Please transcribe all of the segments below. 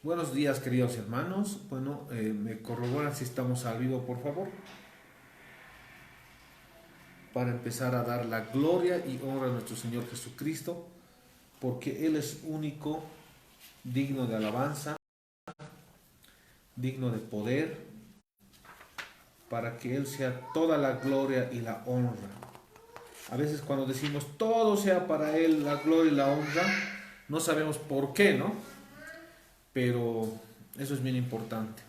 Buenos días, queridos hermanos. Me corroboran si estamos al vivo, por favor, para empezar a dar la gloria y honra a nuestro Señor Jesucristo, porque Él es único, digno de alabanza, digno de poder, para que Él sea toda la gloria y la honra. A veces cuando decimos todo sea para Él, la gloria y la honra, no sabemos por qué, ¿no? Pero eso es bien importante.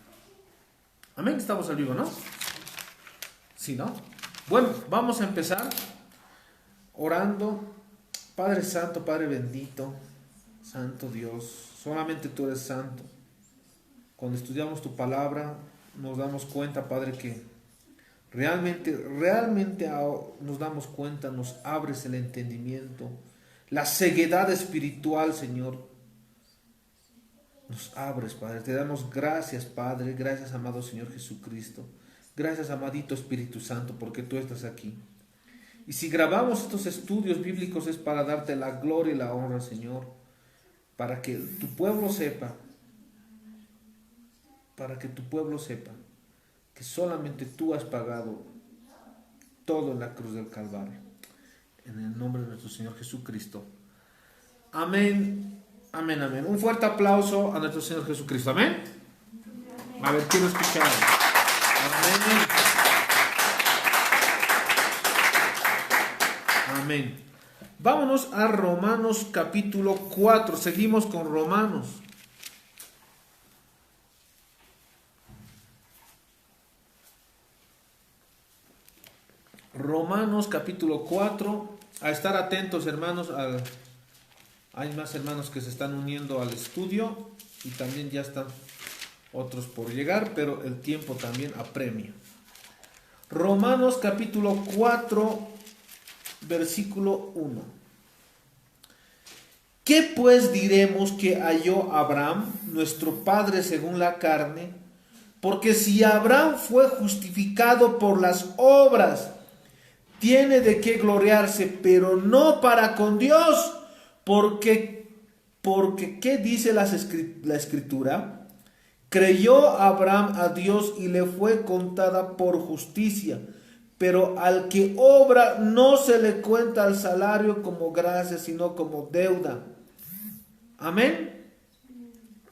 Amén, estamos al vivo, ¿no? Sí, ¿no? Bueno, vamos a empezar orando. Padre Santo, Padre bendito, Santo Dios, solamente tú eres santo. Cuando estudiamos tu palabra, nos damos cuenta, Padre, que realmente nos damos cuenta, nos abres el entendimiento, la ceguedad espiritual, Señor. Nos abres, Padre. Te damos gracias, Padre. Gracias, amado Señor Jesucristo. Gracias, amadito Espíritu Santo, porque tú estás aquí. Y si grabamos estos estudios bíblicos es para darte la gloria y la honra, Señor, para que tu pueblo sepa, que solamente tú has pagado todo en la cruz del Calvario. En el nombre de nuestro Señor Jesucristo. Amén, amén, amén. Un fuerte aplauso a nuestro Señor Jesucristo. Amén. A ver, quiero escuchar. Amén. Amén. Vámonos a Romanos capítulo 4. Seguimos con Romanos. Romanos capítulo 4. A estar atentos, hermanos. Hay más hermanos que se están uniendo al estudio y también ya están otros por llegar, pero el tiempo también apremia. Romanos capítulo 4, versículo 1. ¿Qué pues diremos que halló Abraham, nuestro padre según la carne? Porque si Abraham fue justificado por las obras, tiene de qué gloriarse, pero no para con Dios. Porque ¿qué dice la escritura? Creyó Abraham a Dios y le fue contada por justicia. Pero al que obra no se le cuenta el salario como gracia, sino como deuda. Amén.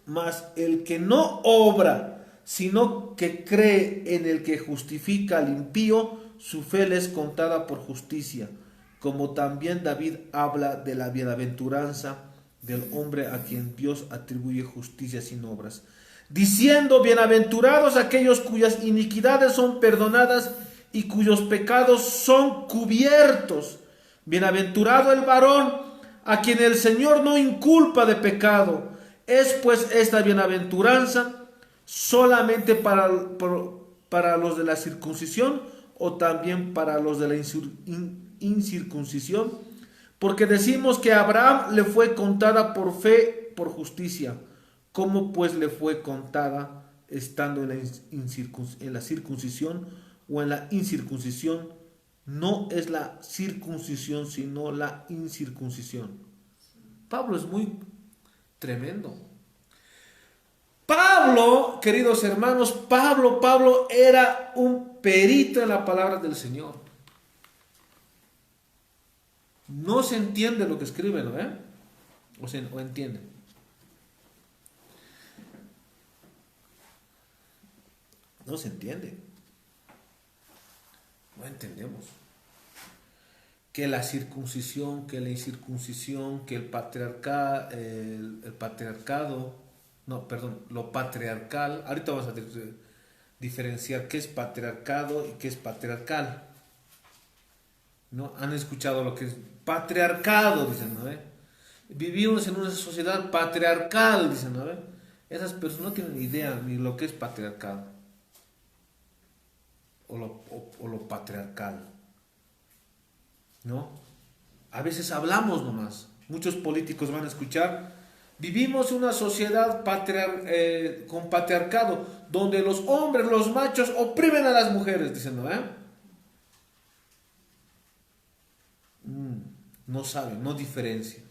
Mas el que no obra, sino que cree en el que justifica al impío, su fe le es contada por justicia. Como también David habla de la bienaventuranza del hombre a quien Dios atribuye justicia sin obras, diciendo: bienaventurados aquellos cuyas iniquidades son perdonadas y cuyos pecados son cubiertos. Bienaventurado el varón a quien el Señor no inculpa de pecado. Es pues esta bienaventuranza solamente para los de la circuncisión o también para los de la incircuncisión, porque decimos que a Abraham le fue contada por fe, por justicia. ¿Cómo pues le fue contada estando en la circuncisión o en la incircuncisión? No es la circuncisión, sino la incircuncisión. Pablo es muy tremendo. Pablo, queridos hermanos, Pablo era un perito en la palabra del Señor. No se entiende lo que escribe, ¿no? O entiende. No se entiende. No entendemos. Que la circuncisión, que la incircuncisión, que el patriarcado, no, perdón, lo patriarcal. Ahorita vamos a diferenciar qué es patriarcado y qué es patriarcal. ¿No? Han escuchado lo que es patriarcado, dicen, ¿no? Vivimos en una sociedad patriarcal, dicen, ¿no? Esas personas no tienen idea ni lo que es patriarcado o lo patriarcal, ¿no? A veces hablamos nomás. Muchos políticos van a escuchar: vivimos una sociedad con patriarcado, donde los hombres, los machos, oprimen a las mujeres, dicen, ¿no? No saben, no diferencian.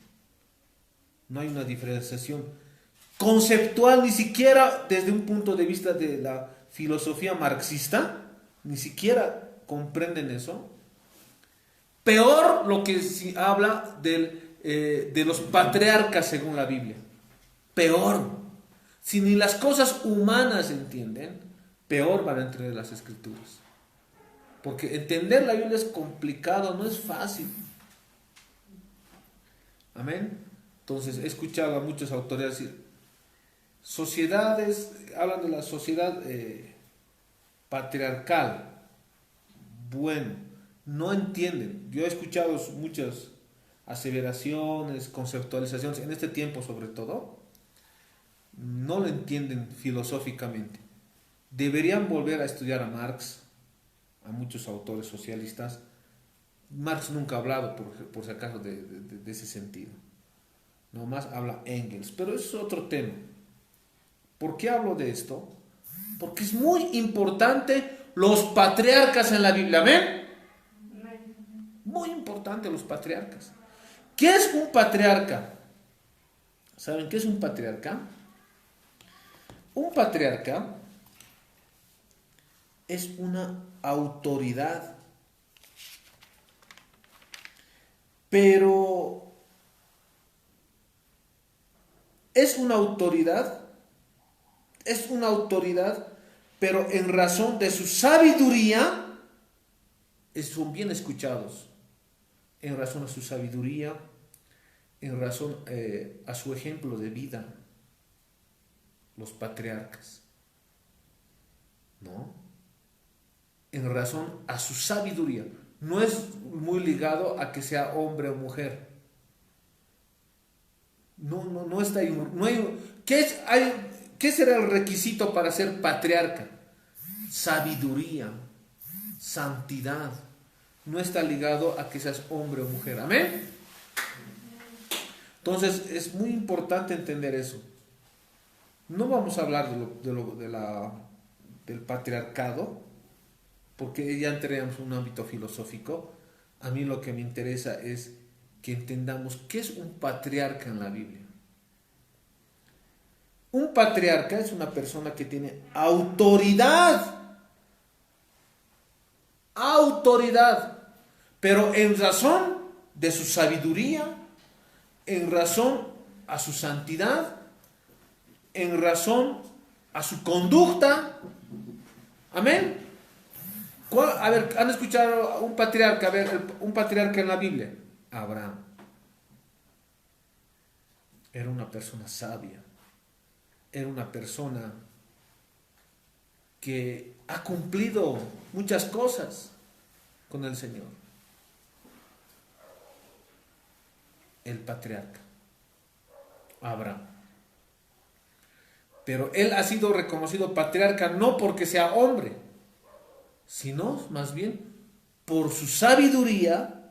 No hay una diferenciación. conceptual, ni siquiera desde un punto de vista de la filosofía marxista, ni siquiera comprenden eso. Peor lo que si habla de los patriarcas según la Biblia. Peor. Si ni las cosas humanas entienden, peor van a entender las escrituras. Porque entender la Biblia es complicado, no es fácil. Amén. Entonces he escuchado a muchos autores decir, sociedades, hablan de la sociedad patriarcal. Bueno, no entienden. Yo he escuchado muchas aseveraciones, conceptualizaciones, en este tiempo sobre todo, no lo entienden filosóficamente. Deberían volver a estudiar a Marx, a muchos autores socialistas. Marx nunca ha hablado, por si acaso, de ese sentido. Nomás habla Engels, pero eso es otro tema. ¿Por qué hablo de esto? Porque es muy importante los patriarcas en la Biblia. ¿Amén? Muy importante los patriarcas. ¿Qué es un patriarca? ¿Saben qué es un patriarca? Un patriarca es una autoridad, pero es una autoridad, pero en razón de su sabiduría, son bien escuchados, en razón a su sabiduría, en razón a su ejemplo de vida, los patriarcas, ¿no? En razón a su sabiduría. No es muy ligado a que sea hombre o mujer. No está ahí. No hay, ¿qué será el requisito para ser patriarca? Sabiduría, santidad. No está ligado a que seas hombre o mujer. ¿Amén? Entonces es muy importante entender eso. No vamos a hablar del patriarcado, porque ya entraríamos en un ámbito filosófico. A mí lo que me interesa es que entendamos qué es un patriarca en la Biblia. Un patriarca es una persona que tiene autoridad, pero en razón de su sabiduría, en razón a su santidad, en razón a su conducta. Amén. A ver, ¿han escuchado a un patriarca? A ver, un patriarca en la Biblia. Abraham. Era una persona sabia. Era una persona que ha cumplido muchas cosas con el Señor. El patriarca. Abraham. Pero él ha sido reconocido patriarca no porque sea hombre, sino más bien por su sabiduría,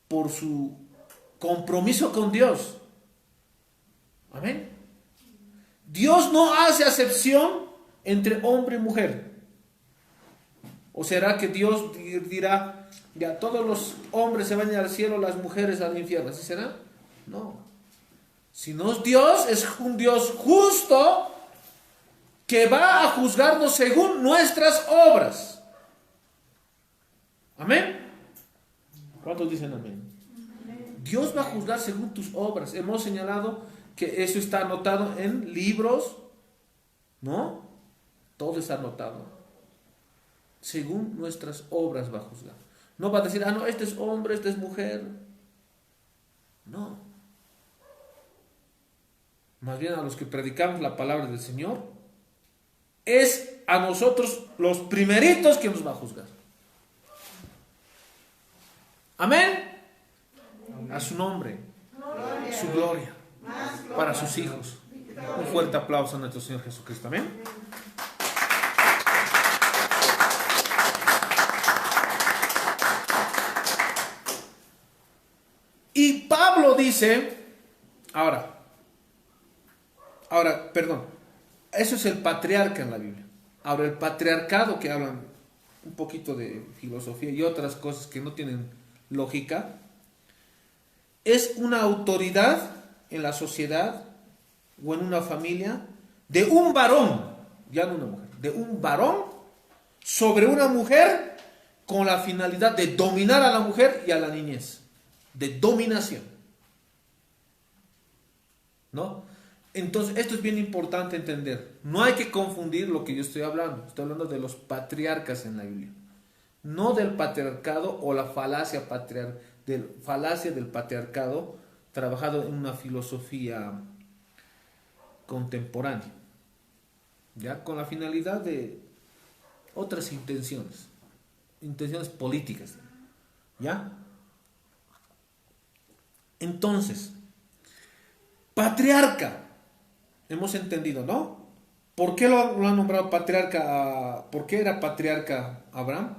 por su compromiso con Dios. Amén. Dios no hace acepción entre hombre y mujer. ¿O será que Dios dirá, ya todos los hombres se van al cielo, las mujeres al infierno? ¿Así será? No. Sino Dios es un Dios justo que va a juzgarnos según nuestras obras. ¿Amén? ¿Cuántos dicen amén? Dios va a juzgar según tus obras. Hemos señalado que eso está anotado en libros, ¿no? Todo está anotado. Según nuestras obras va a juzgar. No va a decir, no, este es hombre, este es mujer. No. Más bien a los que predicamos la palabra del Señor, es a nosotros los primeritos que nos va a juzgar. Amén. A su nombre, su gloria, para sus hijos. Un fuerte aplauso a nuestro Señor Jesucristo. Amén. Y Pablo dice, perdón, eso es el patriarca en la Biblia. Ahora el patriarcado, que hablan un poquito de filosofía y otras cosas que no tienen lógica, es una autoridad en la sociedad o en una familia de un varón, ya no una mujer, de un varón sobre una mujer con la finalidad de dominar a la mujer y a la niñez, de dominación. ¿No? Entonces, esto es bien importante entender. No hay que confundir lo que yo estoy hablando. Estoy hablando de los patriarcas en la Biblia. No del patriarcado o la falacia, del patriarcado trabajado en una filosofía contemporánea. ¿Ya? Con la finalidad de otras intenciones políticas. ¿Ya? Entonces, patriarca, hemos entendido, ¿no? ¿Por qué lo han nombrado patriarca? ¿Por qué era patriarca Abraham?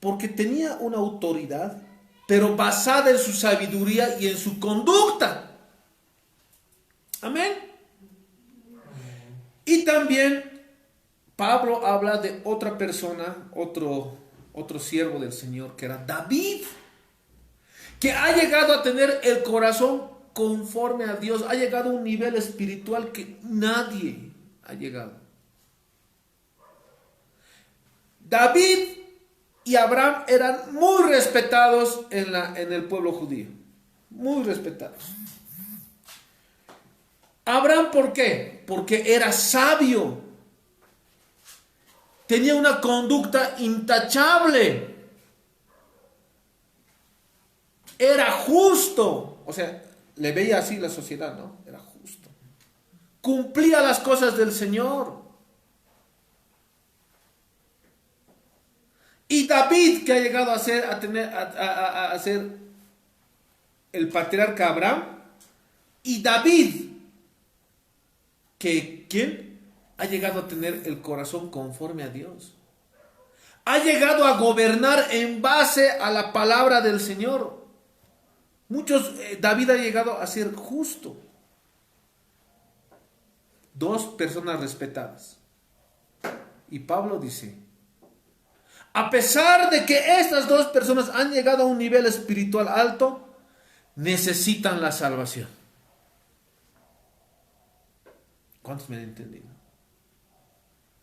Porque tenía una autoridad, pero basada en su sabiduría y en su conducta. Amén. Y también Pablo habla de otra persona, otro siervo del Señor, que era David, que ha llegado a tener el corazón conforme a Dios, ha llegado a un nivel espiritual que nadie ha llegado. David y Abraham eran muy respetados en el pueblo judío, muy respetados. Abraham, ¿por qué? Porque era sabio, tenía una conducta intachable, era justo, o sea, le veía así la sociedad, ¿no? Era justo. Cumplía las cosas del Señor. Y David, que ha llegado a ser el patriarca Abraham, y David, ¿quién? Ha llegado a tener el corazón conforme a Dios. Ha llegado a gobernar en base a la palabra del Señor. David ha llegado a ser justo. Dos personas respetadas. Y Pablo dice, a pesar de que estas dos personas han llegado a un nivel espiritual alto, necesitan la salvación. ¿Cuántos me han entendido?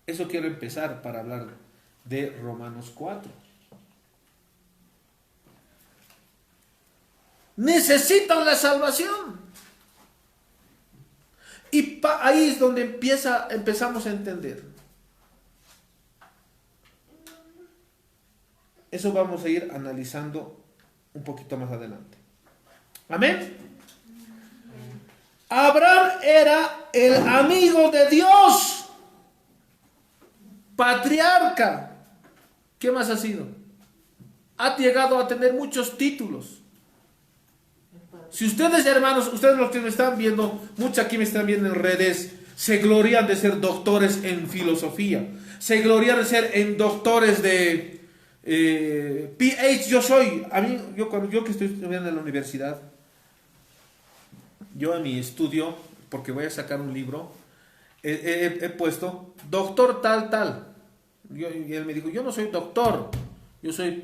Eso quiero empezar para hablar de Romanos 4. Necesitan la salvación. Y ahí es donde empezamos a entender. Eso vamos a ir analizando un poquito más adelante. Amén. Abraham era el amigo de Dios, patriarca. ¿Qué más ha sido? Ha llegado a tener muchos títulos. Si ustedes, hermanos, ustedes los que me están viendo, muchos aquí me están viendo en redes, se glorían de ser doctores en filosofía, se glorían de ser en doctores de PH. Yo que estoy estudiando en la universidad, yo en mi estudio, porque voy a sacar un libro, he puesto doctor tal. Y él me dijo, yo no soy doctor, yo soy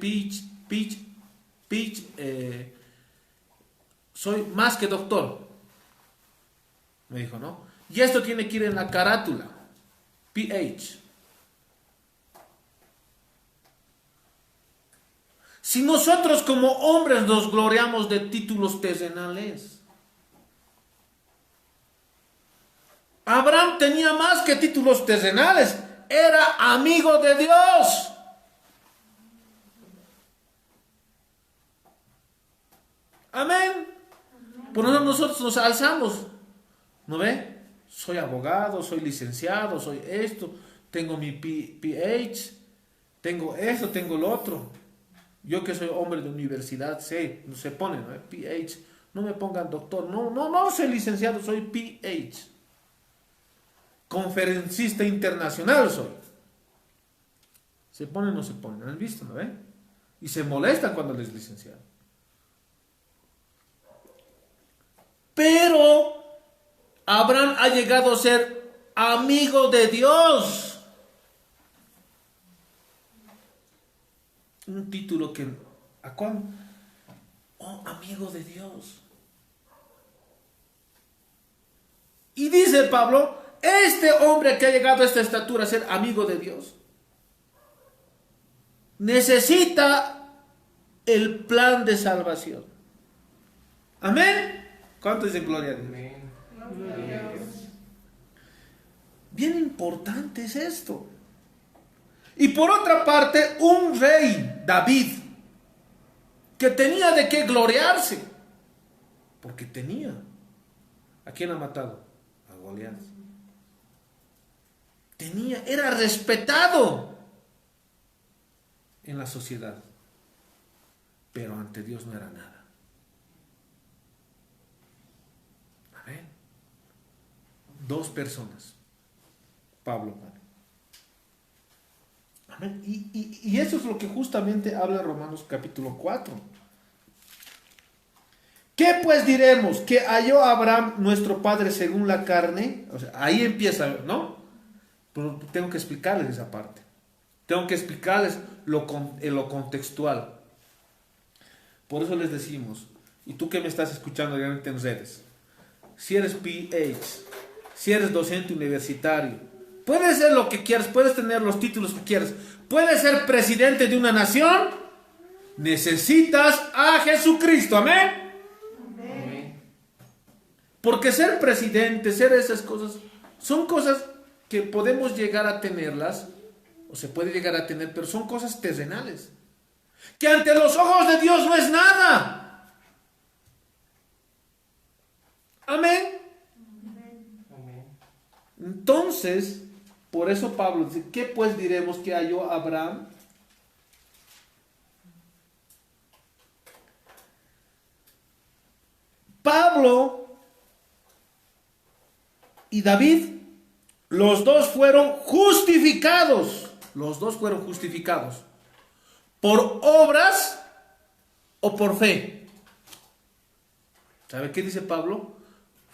soy más que doctor. Me dijo, ¿no? Y esto tiene que ir en la carátula, PH. Si nosotros como hombres nos gloriamos de títulos terrenales, Abraham tenía más que títulos terrenales, era amigo de Dios. Amén. Por eso nosotros nos alzamos, ¿no ve? Soy abogado, soy licenciado, soy esto, tengo mi PH, tengo esto, tengo lo otro. Yo que soy hombre de universidad, sé, no se pone, ¿no? PH, no me pongan doctor, no soy licenciado, soy PH. Conferencista internacional soy. ¿Se pone o no se pone? ¿Han visto, no ve? Y se molestan cuando les licenciado. Pero Abraham ha llegado a ser amigo de Dios. Un título que, ¿a cuál? Oh, amigo de Dios. Y dice Pablo, este hombre que ha llegado a esta estatura a ser amigo de Dios, necesita el plan de salvación. Amén. ¿Cuánto dicen gloria a Dios? Amén. Bien importante es esto. Y por otra parte, un rey, David, que tenía de qué gloriarse, porque tenía. ¿A quién ha matado? A Goliat. Tenía, era respetado en la sociedad, pero ante Dios no era nada. Amén. Dos personas, Pablo. Amén. Y eso es lo que justamente habla Romanos capítulo 4. ¿Qué pues diremos? ¿Que halló Abraham nuestro padre según la carne? O sea, ahí empieza, ¿no? Pero tengo que explicarles esa parte. Tengo que explicarles lo contextual. Por eso les decimos, y tú que me estás escuchando realmente en redes, si eres PH, si eres docente universitario, puedes ser lo que quieras, puedes tener los títulos que quieras, puedes ser presidente de una nación, necesitas a Jesucristo, amén. Porque ser presidente, ser esas cosas, son cosas que podemos llegar a tenerlas, o se puede llegar a tener, pero son cosas terrenales, que ante los ojos de Dios no es nada. Amén. Entonces, por eso Pablo dice, ¿qué pues diremos que halló Abraham? Pablo y David, los dos fueron justificados. Los dos fueron justificados. ¿Por obras o por fe? ¿Sabe qué dice Pablo?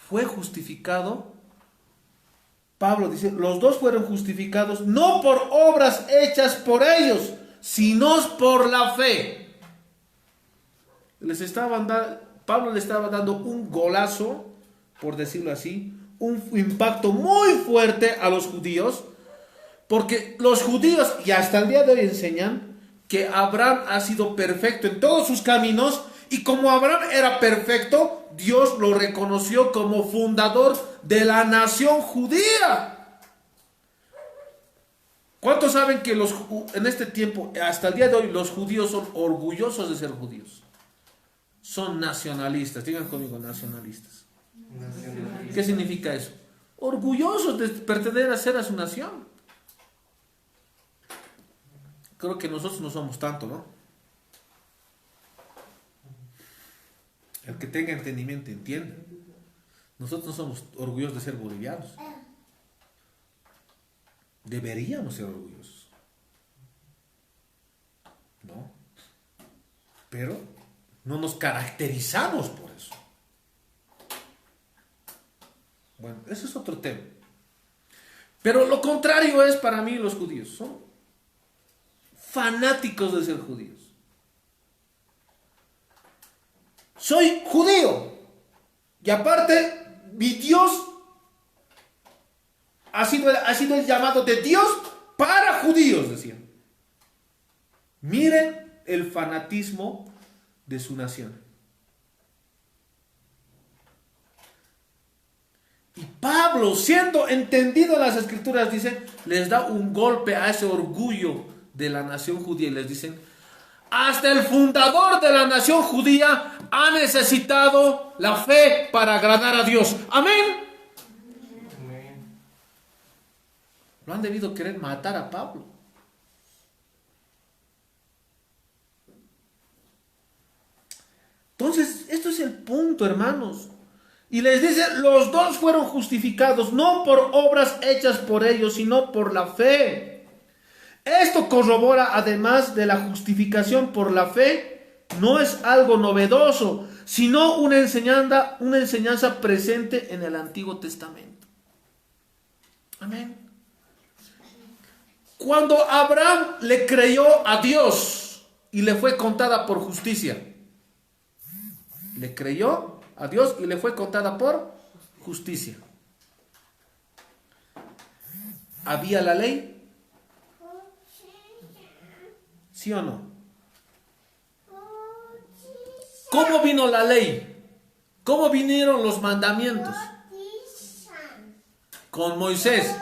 Fue justificado. Pablo dice, los dos fueron justificados no por obras hechas por ellos, sino por la fe. Pablo le estaba dando un golazo, por decirlo así, un impacto muy fuerte a los judíos, porque los judíos, y hasta el día de hoy enseñan, que Abraham ha sido perfecto en todos sus caminos, y como Abraham era perfecto, Dios lo reconoció como fundador de la nación judía. ¿Cuántos saben que en este tiempo, hasta el día de hoy, los judíos son orgullosos de ser judíos? Son nacionalistas, digan conmigo, nacionalistas. ¿Qué significa eso? Orgullosos de pertenecer a su nación. Creo que nosotros no somos tanto, ¿no? El que tenga entendimiento entienda. Nosotros no somos orgullosos de ser bolivianos. Deberíamos ser orgullosos, ¿no? Pero no nos caracterizamos por eso. Bueno, ese es otro tema. Pero lo contrario es para mí los judíos. Son fanáticos de ser judíos. Soy judío. Y aparte, mi Dios ha sido el llamado de Dios para judíos, decían. Miren el fanatismo de su nación. Y Pablo, siendo entendido en las escrituras, dice, les da un golpe a ese orgullo de la nación judía y les dicen, hasta el fundador de la nación judía ha necesitado la fe para agradar a Dios. Amén. Lo han debido querer matar a Pablo. Entonces, esto es el punto, hermanos. Y les dice, los dos fueron justificados, no por obras hechas por ellos, sino por la fe. Esto corrobora, además de la justificación por la fe, no es algo novedoso, sino una enseñanza presente en el Antiguo Testamento. Amén. Cuando Abraham le creyó a Dios y le fue contada por justicia, le creyó a Dios y le fue contada por justicia. ¿Había la ley? ¿Sí o no? ¿Cómo vino la ley? ¿Cómo vinieron los mandamientos? Con Moisés.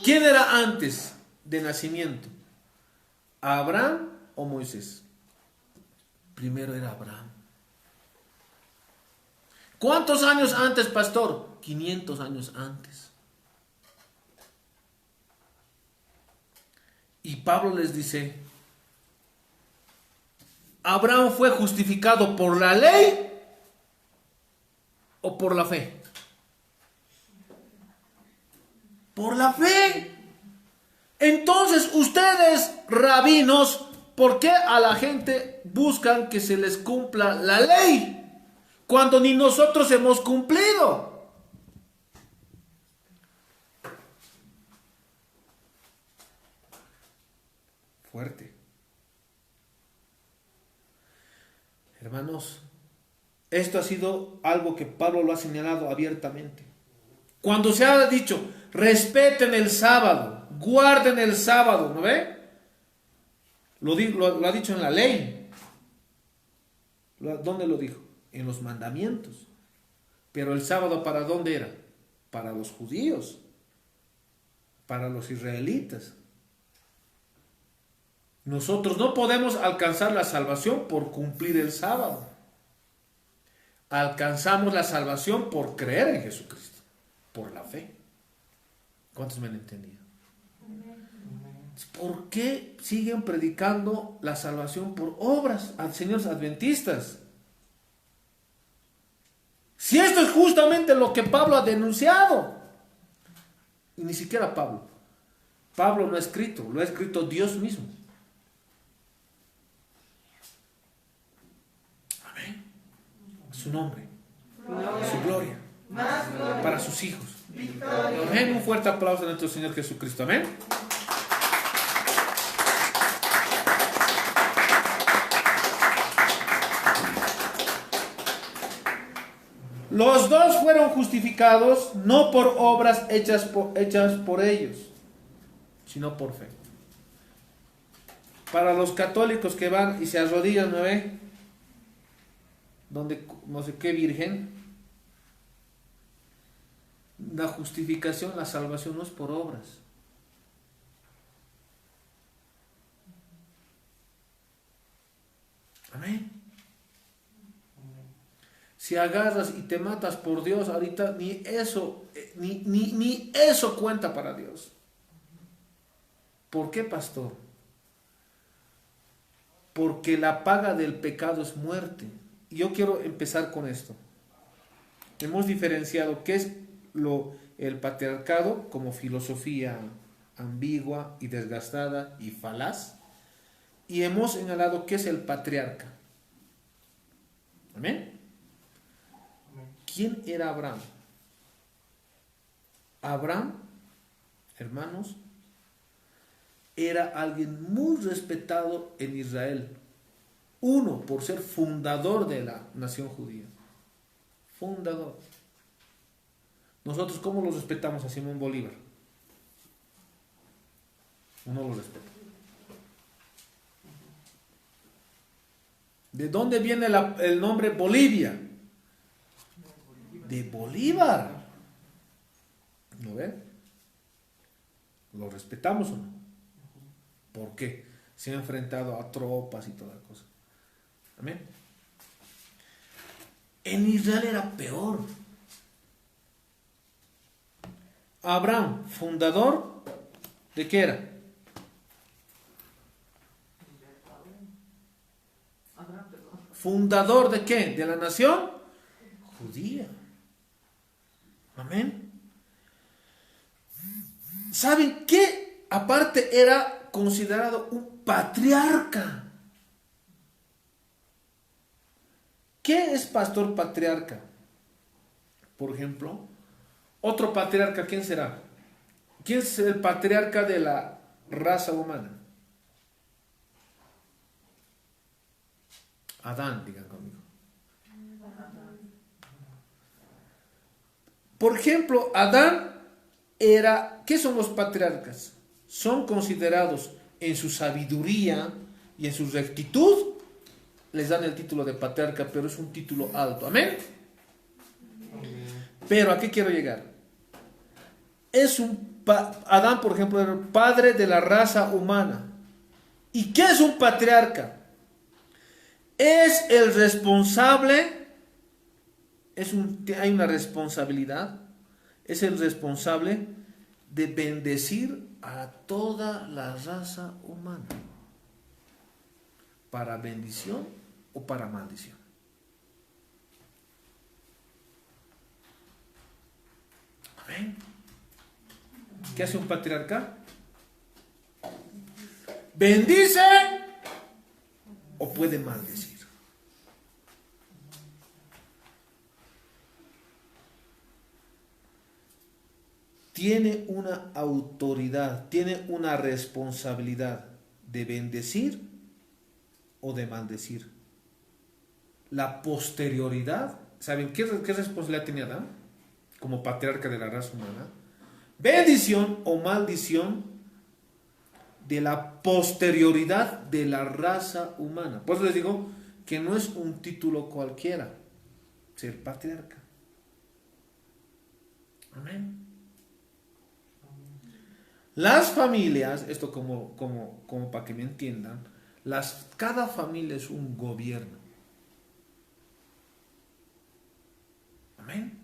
¿Quién era antes de nacimiento? ¿Abraham o Moisés? Primero era Abraham. ¿Cuántos años antes, pastor? 500 años antes. Y Pablo les dice, ¿Abraham fue justificado por la ley o por la fe? Por la fe. Entonces ustedes, rabinos, ¿por qué a la gente buscan que se les cumpla la ley cuando ni nosotros hemos cumplido? Fuerte. Hermanos, esto ha sido algo que Pablo lo ha señalado abiertamente. Cuando se ha dicho, respeten el sábado, guarden el sábado, ¿no ve? Lo ha dicho en la ley. ¿Dónde lo dijo? En los mandamientos. Pero el sábado, ¿para dónde era? Para los judíos, para los israelitas. Nosotros no podemos alcanzar la salvación por cumplir el sábado. Alcanzamos la salvación por creer en Jesucristo, por la fe. ¿Cuántos me han entendido? ¿Por qué siguen predicando la salvación por obras, señores adventistas? Si esto es justamente lo que Pablo ha denunciado. Y ni siquiera Pablo. Pablo no ha escrito, lo ha escrito Dios mismo. Amén. Su nombre, su gloria, para sus hijos. Amén. Un fuerte aplauso a nuestro Señor Jesucristo. Amén. Los dos fueron justificados no por obras hechas por ellos, sino por fe. Para los católicos que van y se arrodillan, ¿no ve? Donde no sé qué virgen. La justificación, la salvación no es por obras. Amén. Si agarras y te matas por Dios, ahorita ni eso, ni eso cuenta para Dios. ¿Por qué, pastor? Porque la paga del pecado es muerte. Y yo quiero empezar con esto. Hemos diferenciado qué es el patriarcado como filosofía ambigua y desgastada y falaz. Y hemos señalado qué es el patriarca. ¿Amén? ¿Quién era Abraham? Abraham, hermanos, era alguien muy respetado en Israel. Uno, por ser fundador de la nación judía. Fundador. Nosotros, ¿cómo lo respetamos a Simón Bolívar? Uno lo respeta. ¿De dónde viene el nombre Bolivia? De Bolívar. ¿No ven? ¿Lo respetamos o no? ¿Por qué? Se ha enfrentado a tropas y toda cosa. Amén. En Israel era peor. Abraham, fundador, ¿de qué era? ¿Fundador de qué? ¿De la nación? Judía. Amén. ¿Saben qué? Aparte era considerado un patriarca. ¿Qué es pastor patriarca? Por ejemplo, otro patriarca, ¿quién será? ¿Quién es el patriarca de la raza humana? Adán, digan conmigo. Por ejemplo, Adán ¿qué son los patriarcas? Son considerados en su sabiduría y en su rectitud, les dan el título de patriarca, pero es un título alto. Amén. Pero ¿a qué quiero llegar? Adán, por ejemplo, era el padre de la raza humana. ¿Y qué es un patriarca? Es el responsable, hay una responsabilidad, es el responsable de bendecir a toda la raza humana, para bendición o para maldición. Amén. ¿Qué hace un patriarca? ¿Bendice o puede maldecir? Tiene una autoridad, tiene una responsabilidad de bendecir o de maldecir. La posterioridad, ¿saben qué responsabilidad tenía Adán como patriarca de la raza humana? Bendición o maldición de la posterioridad de la raza humana. Por eso les digo que no es un título cualquiera ser patriarca. Amén. Las familias, esto como para que me entiendan, cada familia es un gobierno. Amén.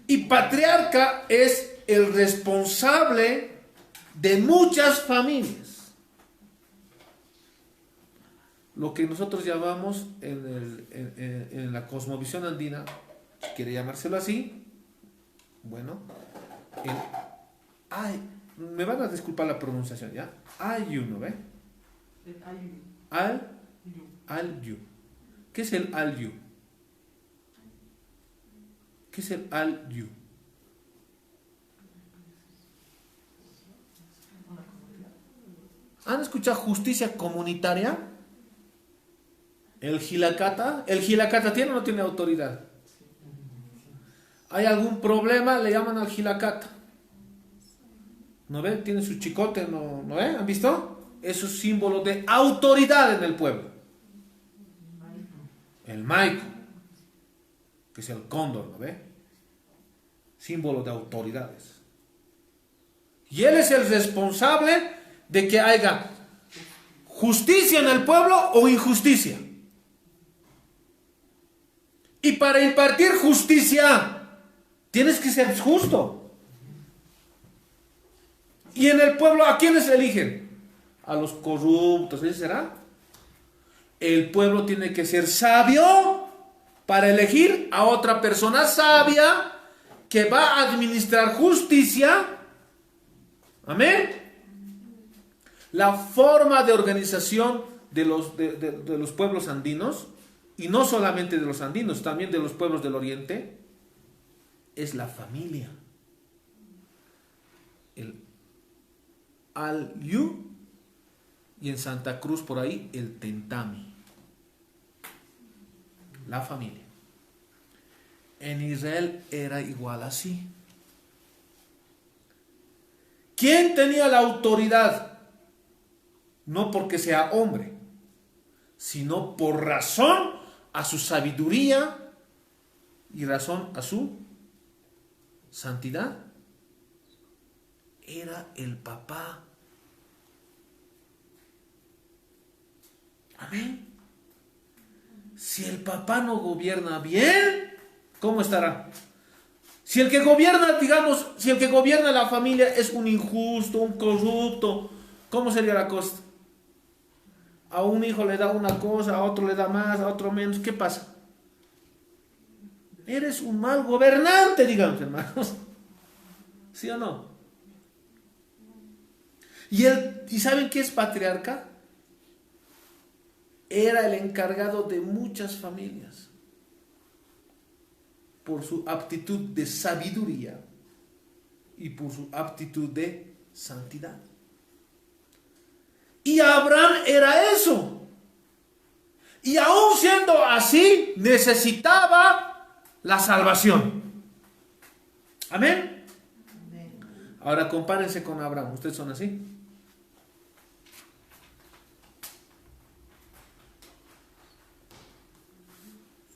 Y patriarca es el responsable de muchas familias. Lo que nosotros llamamos en la cosmovisión andina, si quiere llamárselo así, bueno, me van a disculpar la pronunciación, ¿ya? Ayuno, ¿ve? Al-yu. ¿Qué es el al-yu? ¿Qué es el al-yu? ¿Han escuchado justicia comunitaria? El Gilakata tiene o no tiene autoridad. ¿Hay algún problema? Le llaman al Gilakata. ¿No ven? Tiene su chicote, ¿no ven? ¿Han visto? Eso es símbolo de autoridad en el pueblo. El maico, que es el cóndor, ¿no ve? Símbolo de autoridades. Y él es el responsable de que haya justicia en el pueblo o injusticia. Y para impartir justicia, tienes que ser justo. Y en el pueblo, ¿a quiénes eligen? A los corruptos, ¿sí será? El pueblo tiene que ser sabio para elegir a otra persona sabia que va a administrar justicia. Amén. La forma de organización de los pueblos andinos, y no solamente de los andinos, también de los pueblos del oriente, es la familia. El al-yu, y en Santa Cruz por ahí el tentami. La familia. En Israel era igual así. ¿Quién tenía la autoridad? No porque sea hombre, sino por razón a su sabiduría y razón a su santidad. Era el papá. Amén. Si el papá no gobierna bien, ¿cómo estará? Si el que gobierna, digamos, si el que gobierna la familia es un injusto, un corrupto, ¿cómo sería la cosa? A un hijo le da una cosa, a otro le da más, a otro menos. ¿Qué pasa? Eres un mal gobernante, digamos, hermanos. ¿Sí o no? ¿Y saben qué es patriarca? Era el encargado de muchas familias por su aptitud de sabiduría y por su aptitud de santidad. Y Abraham era eso. Y aún siendo así, necesitaba la salvación. Amén. Ahora compárense con Abraham. ¿Ustedes son así?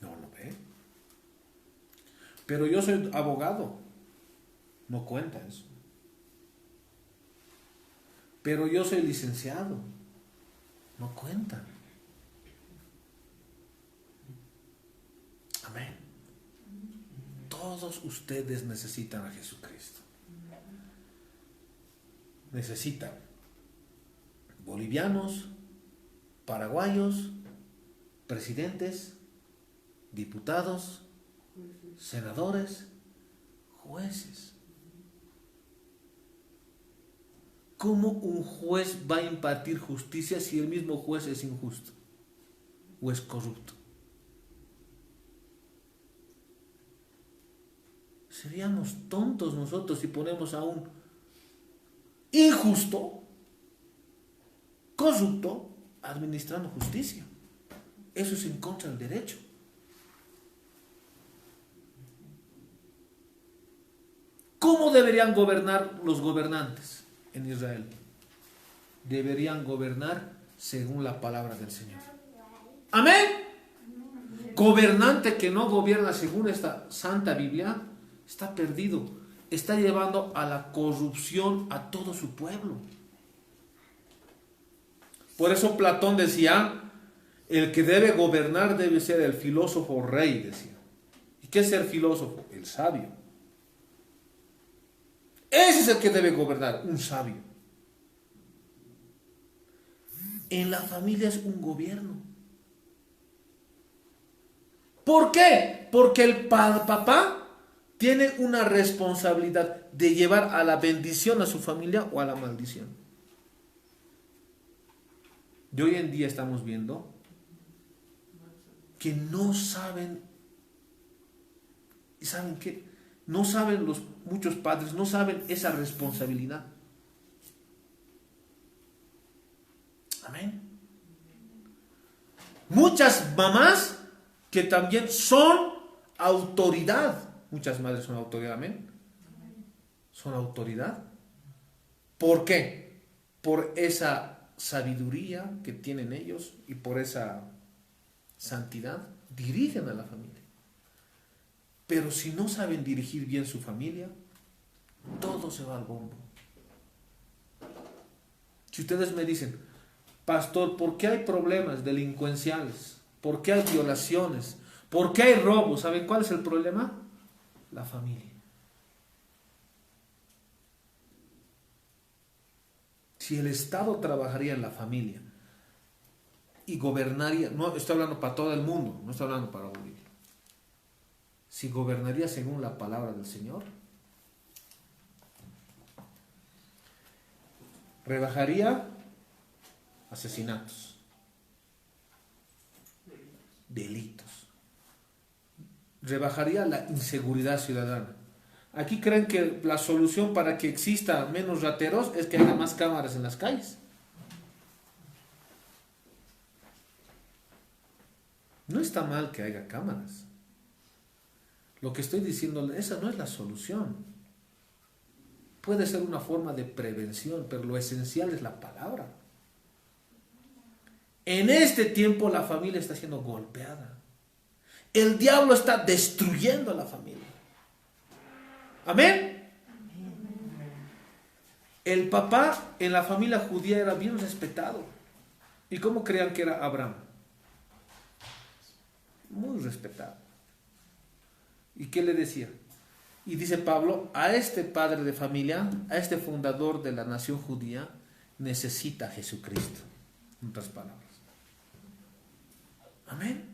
No ve. Pero yo soy abogado. No cuenta eso. Pero yo soy licenciado. No cuenta. Amén. Todos ustedes necesitan a Jesucristo. Necesitan bolivianos, paraguayos, presidentes, diputados, senadores, jueces. ¿Cómo un juez va a impartir justicia si el mismo juez es injusto o es corrupto? Seríamos tontos nosotros si ponemos a un injusto, corrupto, administrando justicia. Eso es en contra del derecho. ¿Cómo deberían gobernar los gobernantes en Israel? Deberían gobernar según la palabra del Señor. Amén. Gobernante que no gobierna según esta santa Biblia está perdido. Está llevando a la corrupción a todo su pueblo. Por eso Platón decía, el que debe gobernar debe ser el filósofo rey, decía. ¿Y qué es ser filósofo? El sabio. Ese es el que debe gobernar, un sabio. En la familia es un gobierno. ¿Por qué? Porque el papá tiene una responsabilidad de llevar a la bendición a su familia o a la maldición. Y hoy en día estamos viendo que no saben, y saben que no saben muchos padres, no saben esa responsabilidad. Amén. Muchas mamás que también son autoridad. Muchas madres son autoridad, amén. Son autoridad. ¿Por qué? Por esa sabiduría que tienen ellos y por esa santidad dirigen a la familia. Pero si no saben dirigir bien su familia, todo se va al bombo. Si ustedes me dicen, pastor, ¿por qué hay problemas delincuenciales? ¿Por qué hay violaciones? ¿Por qué hay robos? ¿Saben cuál es el problema? La familia. Si el Estado trabajaría en la familia y gobernaría, no estoy hablando para todo el mundo, no estoy hablando para Bolivia. Si gobernaría según la palabra del Señor, rebajaría asesinatos, delitos, rebajaría la inseguridad ciudadana. Aquí creen que la solución para que exista menos rateros es que haya más cámaras en las calles. No está mal que haya cámaras. Lo que estoy diciendo, esa no es la solución. Puede ser una forma de prevención, pero lo esencial es la palabra. En este tiempo la familia está siendo golpeada. El diablo está destruyendo a la familia. Amén. El papá en la familia judía era bien respetado. ¿Y cómo creían que era Abraham? Muy respetado. ¿Y qué le decía? Y dice Pablo, a este padre de familia, a este fundador de la nación judía, necesita a Jesucristo. En otras palabras. Amén.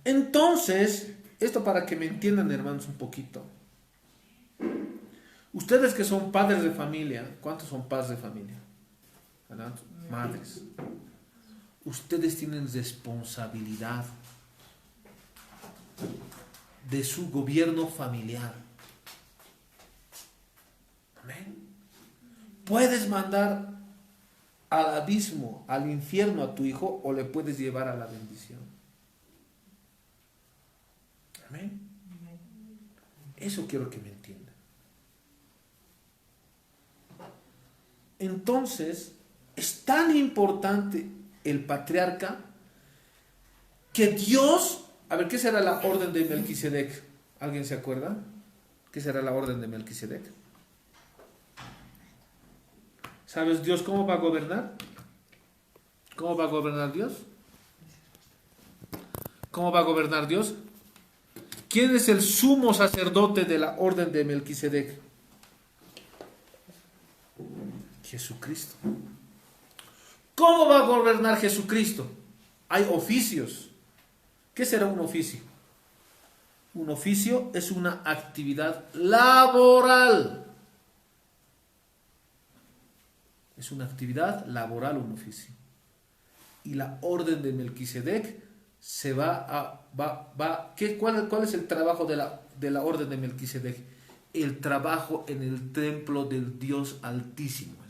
Entonces, esto para que me entiendan, hermanos, un poquito. Ustedes que son padres de familia, ¿cuántos son padres de familia? Madres. Ustedes tienen responsabilidad de su gobierno familiar. Amén. Puedes mandar al abismo, al infierno a tu hijo, o le puedes llevar a la bendición. Amén. Eso quiero que me entiendan. Entonces, es tan importante el patriarca que Dios, a ver, ¿qué será la orden de Melquisedec? ¿Alguien se acuerda? ¿Qué será la orden de Melquisedec? ¿Sabes Dios cómo va a gobernar? ¿Cómo va a gobernar Dios? ¿Cómo va a gobernar Dios? ¿Quién es el sumo sacerdote de la orden de Melquisedec? Jesucristo. ¿Cómo va a gobernar Jesucristo? Hay oficios. ¿Qué será un oficio? Un oficio es una actividad laboral. Es una actividad laboral un oficio. Y la orden de Melquisedec se ¿cuál es el trabajo de la orden de Melquisedec? El trabajo en el templo del Dios Altísimo.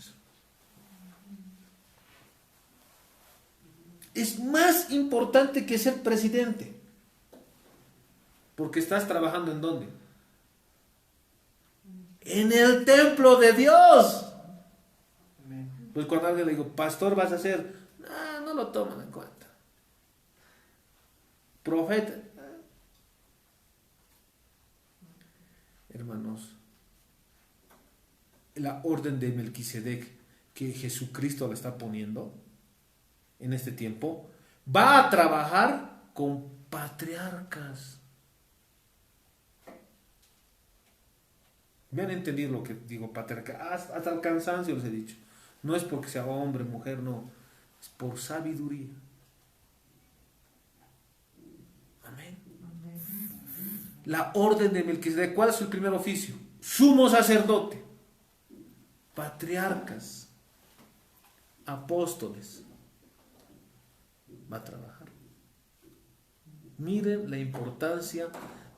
Es más importante que ser presidente. Porque estás trabajando ¿en dónde? En el templo de Dios. Pues cuando alguien le digo, pastor, vas a ser, no lo toman en cuenta. Profeta. Hermanos, la orden de Melquisedec que Jesucristo la está poniendo en este tiempo, va a trabajar con patriarcas. ¿Me han entendido lo que digo, patriarca? Hasta el cansancio les he dicho. No es porque sea hombre, mujer, no. Es por sabiduría. Amén. La orden de Melquisedec, ¿cuál es su primer oficio? Sumo sacerdote, patriarcas, apóstoles. Va a trabajar. Miren la importancia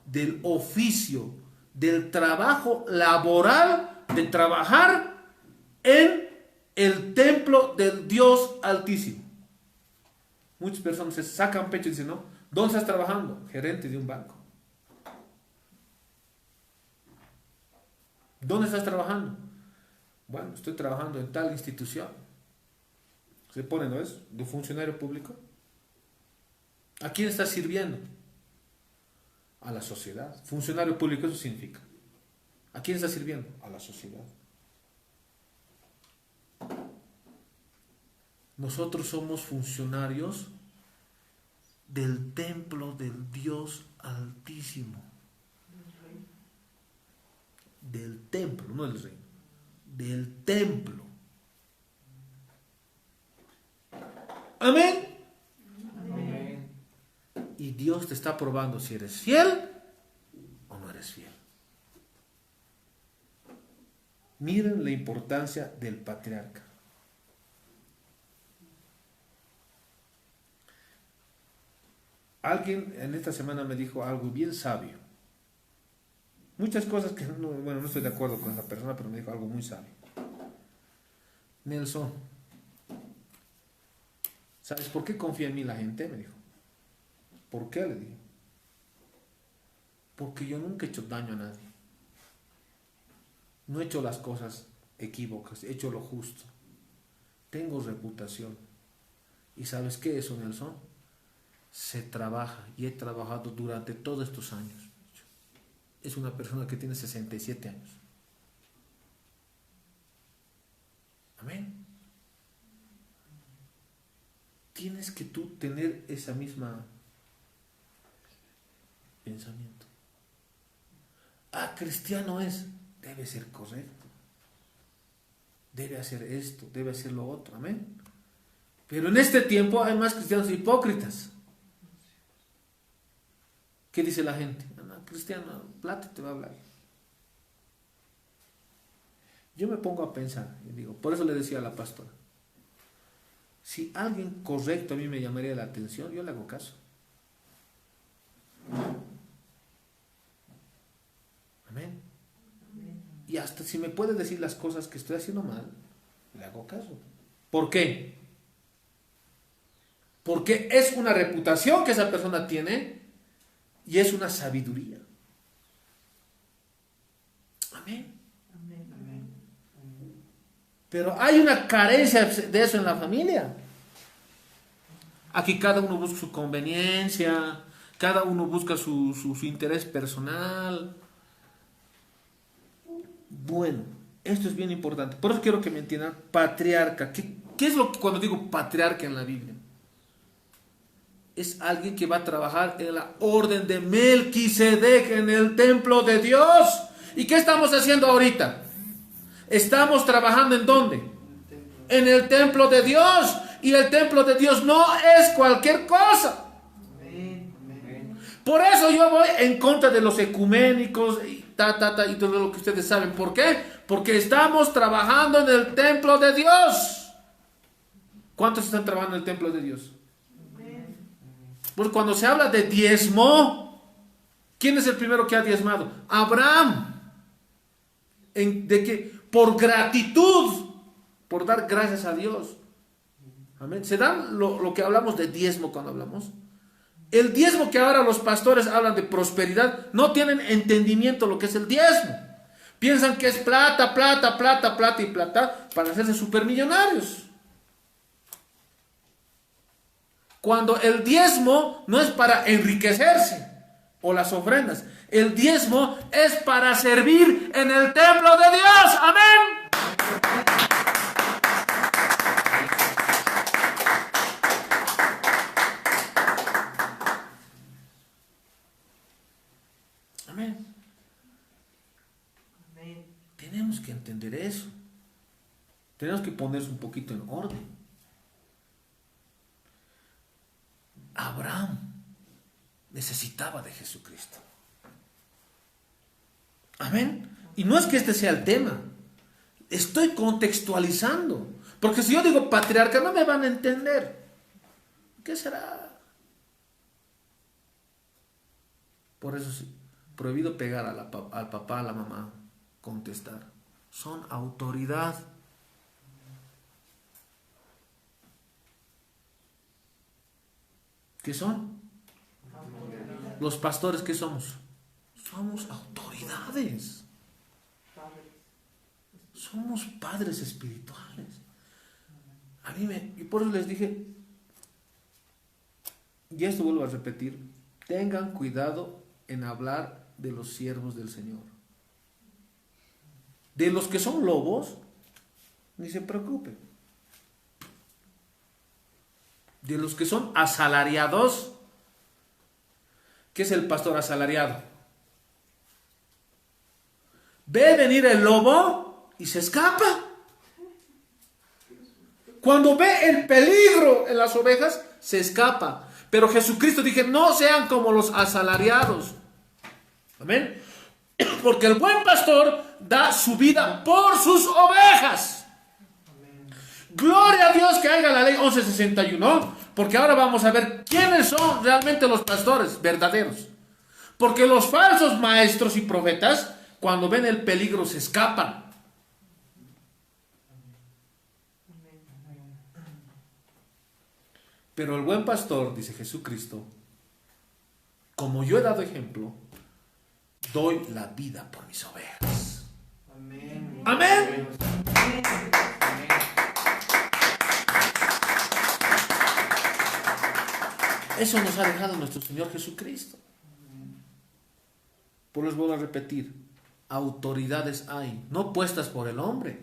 del oficio, del trabajo laboral, de trabajar en el templo del Dios Altísimo. Muchas personas se sacan pecho y dicen, ¿no? ¿Dónde estás trabajando? Gerente de un banco. ¿Dónde estás trabajando? Bueno, estoy trabajando en tal institución. Se pone, ¿no es? De funcionario público. ¿A quién estás sirviendo? A la sociedad. Funcionario público, eso significa. ¿A quién estás sirviendo? A la sociedad. Nosotros somos funcionarios del templo del Dios Altísimo. Del templo, no del reino. Del templo. Amén. Amén. Y Dios te está probando si eres fiel o no eres fiel. Miren la importancia del patriarca. Alguien en esta semana me dijo algo bien sabio. Muchas cosas que no estoy de acuerdo con esa persona, pero me dijo algo muy sabio. Nelson, ¿sabes por qué confía en mí la gente? Me dijo. ¿Por qué? Le dije. Porque yo nunca he hecho daño a nadie. No he hecho las cosas equívocas, he hecho lo justo. Tengo reputación. ¿Y sabes qué es eso, Nelson? Se trabaja y he trabajado durante todos estos años. Es una persona que tiene 67 años. Amén. Tienes que tú tener esa misma pensamiento. Cristiano es, debe ser correcto. Debe hacer esto, debe hacer lo otro. Amén. Pero en este tiempo hay más cristianos hipócritas. ¿Qué dice la gente? Cristiano, plata te va a hablar. Yo me pongo a pensar y digo, por eso le decía a la pastora, si alguien correcto a mí me llamaría la atención, yo le hago caso. Amén. Y hasta si me puede decir las cosas que estoy haciendo mal, le hago caso. ¿Por qué? Porque es una reputación que esa persona tiene y es una sabiduría. Amén. Amén. Amén. Pero hay una carencia de eso en la familia. Aquí cada uno busca su conveniencia, cada uno busca su interés personal. Bueno, esto es bien importante. Por eso quiero que me entiendan, patriarca. ¿Qué es lo que cuando digo patriarca en la Biblia? Es alguien que va a trabajar en la orden de Melquisedec en el templo de Dios. ¿Y qué estamos haciendo ahorita? Estamos trabajando ¿en dónde? En el templo de Dios. Y el templo de Dios no es cualquier cosa. Por eso yo voy en contra de los ecuménicos y y todo lo que ustedes saben. ¿Por qué? Porque estamos trabajando en el templo de Dios. ¿Cuántos están trabajando en el templo de Dios? Porque cuando se habla de diezmo, ¿quién es el primero que ha diezmado? Abraham. ¿De qué? Por gratitud, por dar gracias a Dios. Amén. ¿Se dan lo que hablamos de diezmo cuando hablamos? El diezmo que ahora los pastores hablan de prosperidad, no tienen entendimiento lo que es el diezmo. Piensan que es plata, plata, plata, plata y plata para hacerse supermillonarios. Cuando el diezmo no es para enriquecerse o las ofrendas. El diezmo es para servir en el templo de Dios. Amén. Amén. Tenemos que entender eso. Tenemos que ponerse un poquito en orden. Abraham necesitaba de Jesucristo. Amén. Y no es que este sea el tema. Estoy contextualizando. Porque si yo digo patriarca, no me van a entender. ¿Qué será? Por eso sí, prohibido pegar al papá, a la mamá, contestar. Son autoridad. ¿Qué son? Los pastores, ¿qué somos? Somos autoridades. Somos padres espirituales. Y por eso les dije, y esto vuelvo a repetir, tengan cuidado en hablar de los siervos del Señor. De los que son lobos, ni se preocupen. De los que son asalariados, ¿qué es el pastor asalariado? Ve venir el lobo y se escapa. Cuando ve el peligro en las ovejas, se escapa. Pero Jesucristo dije, no sean como los asalariados. Amén. Porque el buen pastor da su vida por sus ovejas. Gloria a Dios que haya la ley 1161, porque ahora vamos a ver quiénes son realmente los pastores verdaderos. Porque los falsos maestros y profetas, cuando ven el peligro, se escapan. Pero el buen pastor, dice Jesucristo, como yo he dado ejemplo, doy la vida por mis ovejas. Amén. Amén. Eso nos ha dejado nuestro Señor Jesucristo. Por eso vuelvo a repetir, autoridades hay, no puestas por el hombre,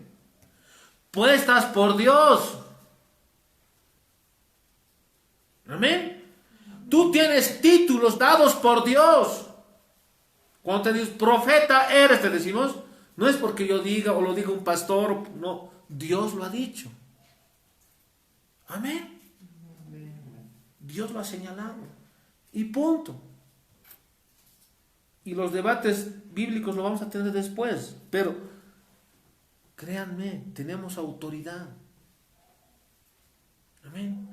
puestas por Dios. Amén. Tú tienes títulos dados por Dios. Cuando te dices profeta eres, te decimos, no es porque yo diga o lo diga un pastor, no, Dios lo ha dicho. Amén. Dios lo ha señalado. Y punto. Y los debates bíblicos lo vamos a tener después. Pero, créanme, tenemos autoridad. Amén.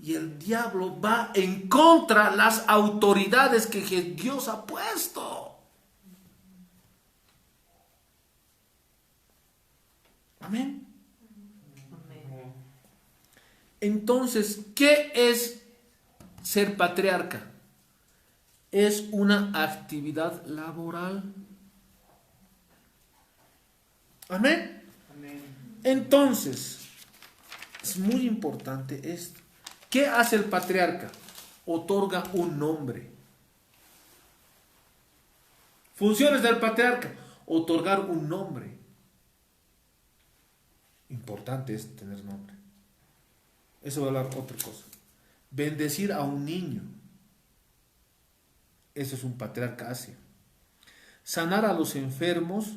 Y el diablo va en contra de las autoridades que Dios ha puesto. Amén. Entonces, ¿qué es ser patriarca? Es una actividad laboral. Amén. Entonces, es muy importante esto. ¿Qué hace el patriarca? Otorga un nombre. Funciones del patriarca: otorgar un nombre. Importante es tener nombre. Eso va a hablar otra cosa. Bendecir a un niño. Eso es un patriarca hace. Sanar a los enfermos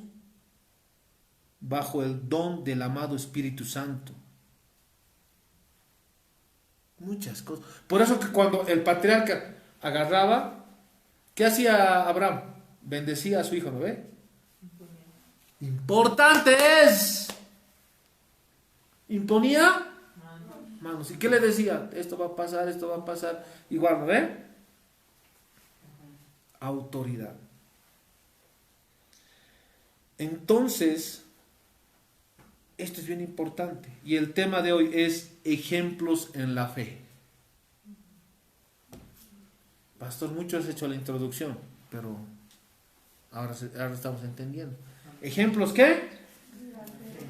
bajo el don del amado Espíritu Santo. Muchas cosas. Por eso que cuando el patriarca agarraba, ¿qué hacía Abraham? Bendecía a su hijo, ¿no ve? Importante es. Imponía manos. ¿Y qué le decía? Esto va a pasar, esto va a pasar. Igual, ¿no ve? Autoridad. Entonces, esto es bien importante. Y el tema de hoy es ejemplos en la fe. Pastor, mucho has hecho la introducción, pero ahora estamos entendiendo. ¿Ejemplos qué?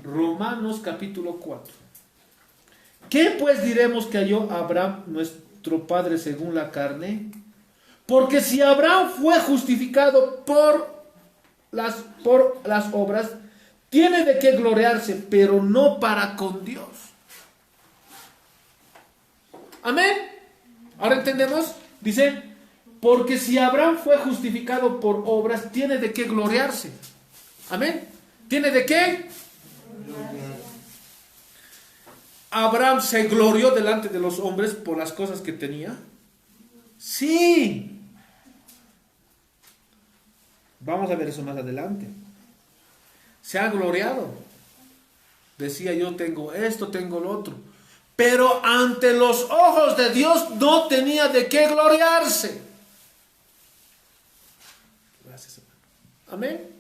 Romanos capítulo 4. ¿Qué pues diremos que halló Abraham, nuestro padre según la carne? Porque si Abraham fue justificado por las obras, tiene de qué gloriarse, pero no para con Dios. Amén. Ahora entendemos. Dice, porque si Abraham fue justificado por obras, tiene de qué gloriarse. Amén. ¿Tiene de qué? ¿Abraham se glorió delante de los hombres por las cosas que tenía? Sí. Vamos a ver eso más adelante. Se ha gloriado. Decía, yo tengo esto, tengo lo otro. Pero ante los ojos de Dios no tenía de qué gloriarse. Gracias, hermano. Amén.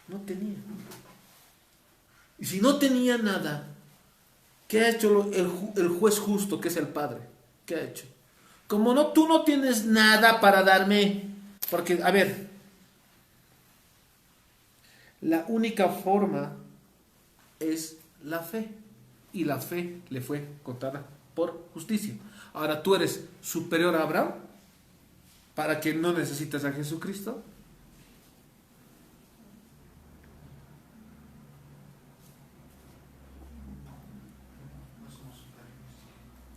No tenía. Y si no tenía nada, ¿qué ha hecho el juez justo, que es el Padre? ¿Qué ha hecho? Como no, tú no tienes nada para darme, porque, a ver, la única forma es la fe, y la fe le fue contada por justicia. Ahora, ¿tú eres superior a Abraham para que no necesitas a Jesucristo?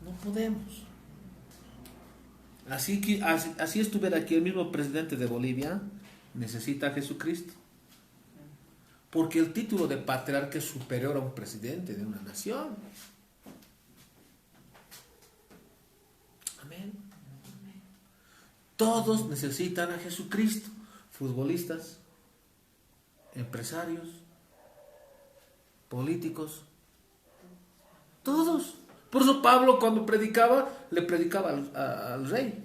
No podemos. Así estuviera aquí el mismo presidente de Bolivia, necesita a Jesucristo. Porque el título de patriarca es superior a un presidente de una nación. Amén. Todos necesitan a Jesucristo. Futbolistas, empresarios, políticos, todos. Por eso Pablo, cuando predicaba, le predicaba al rey.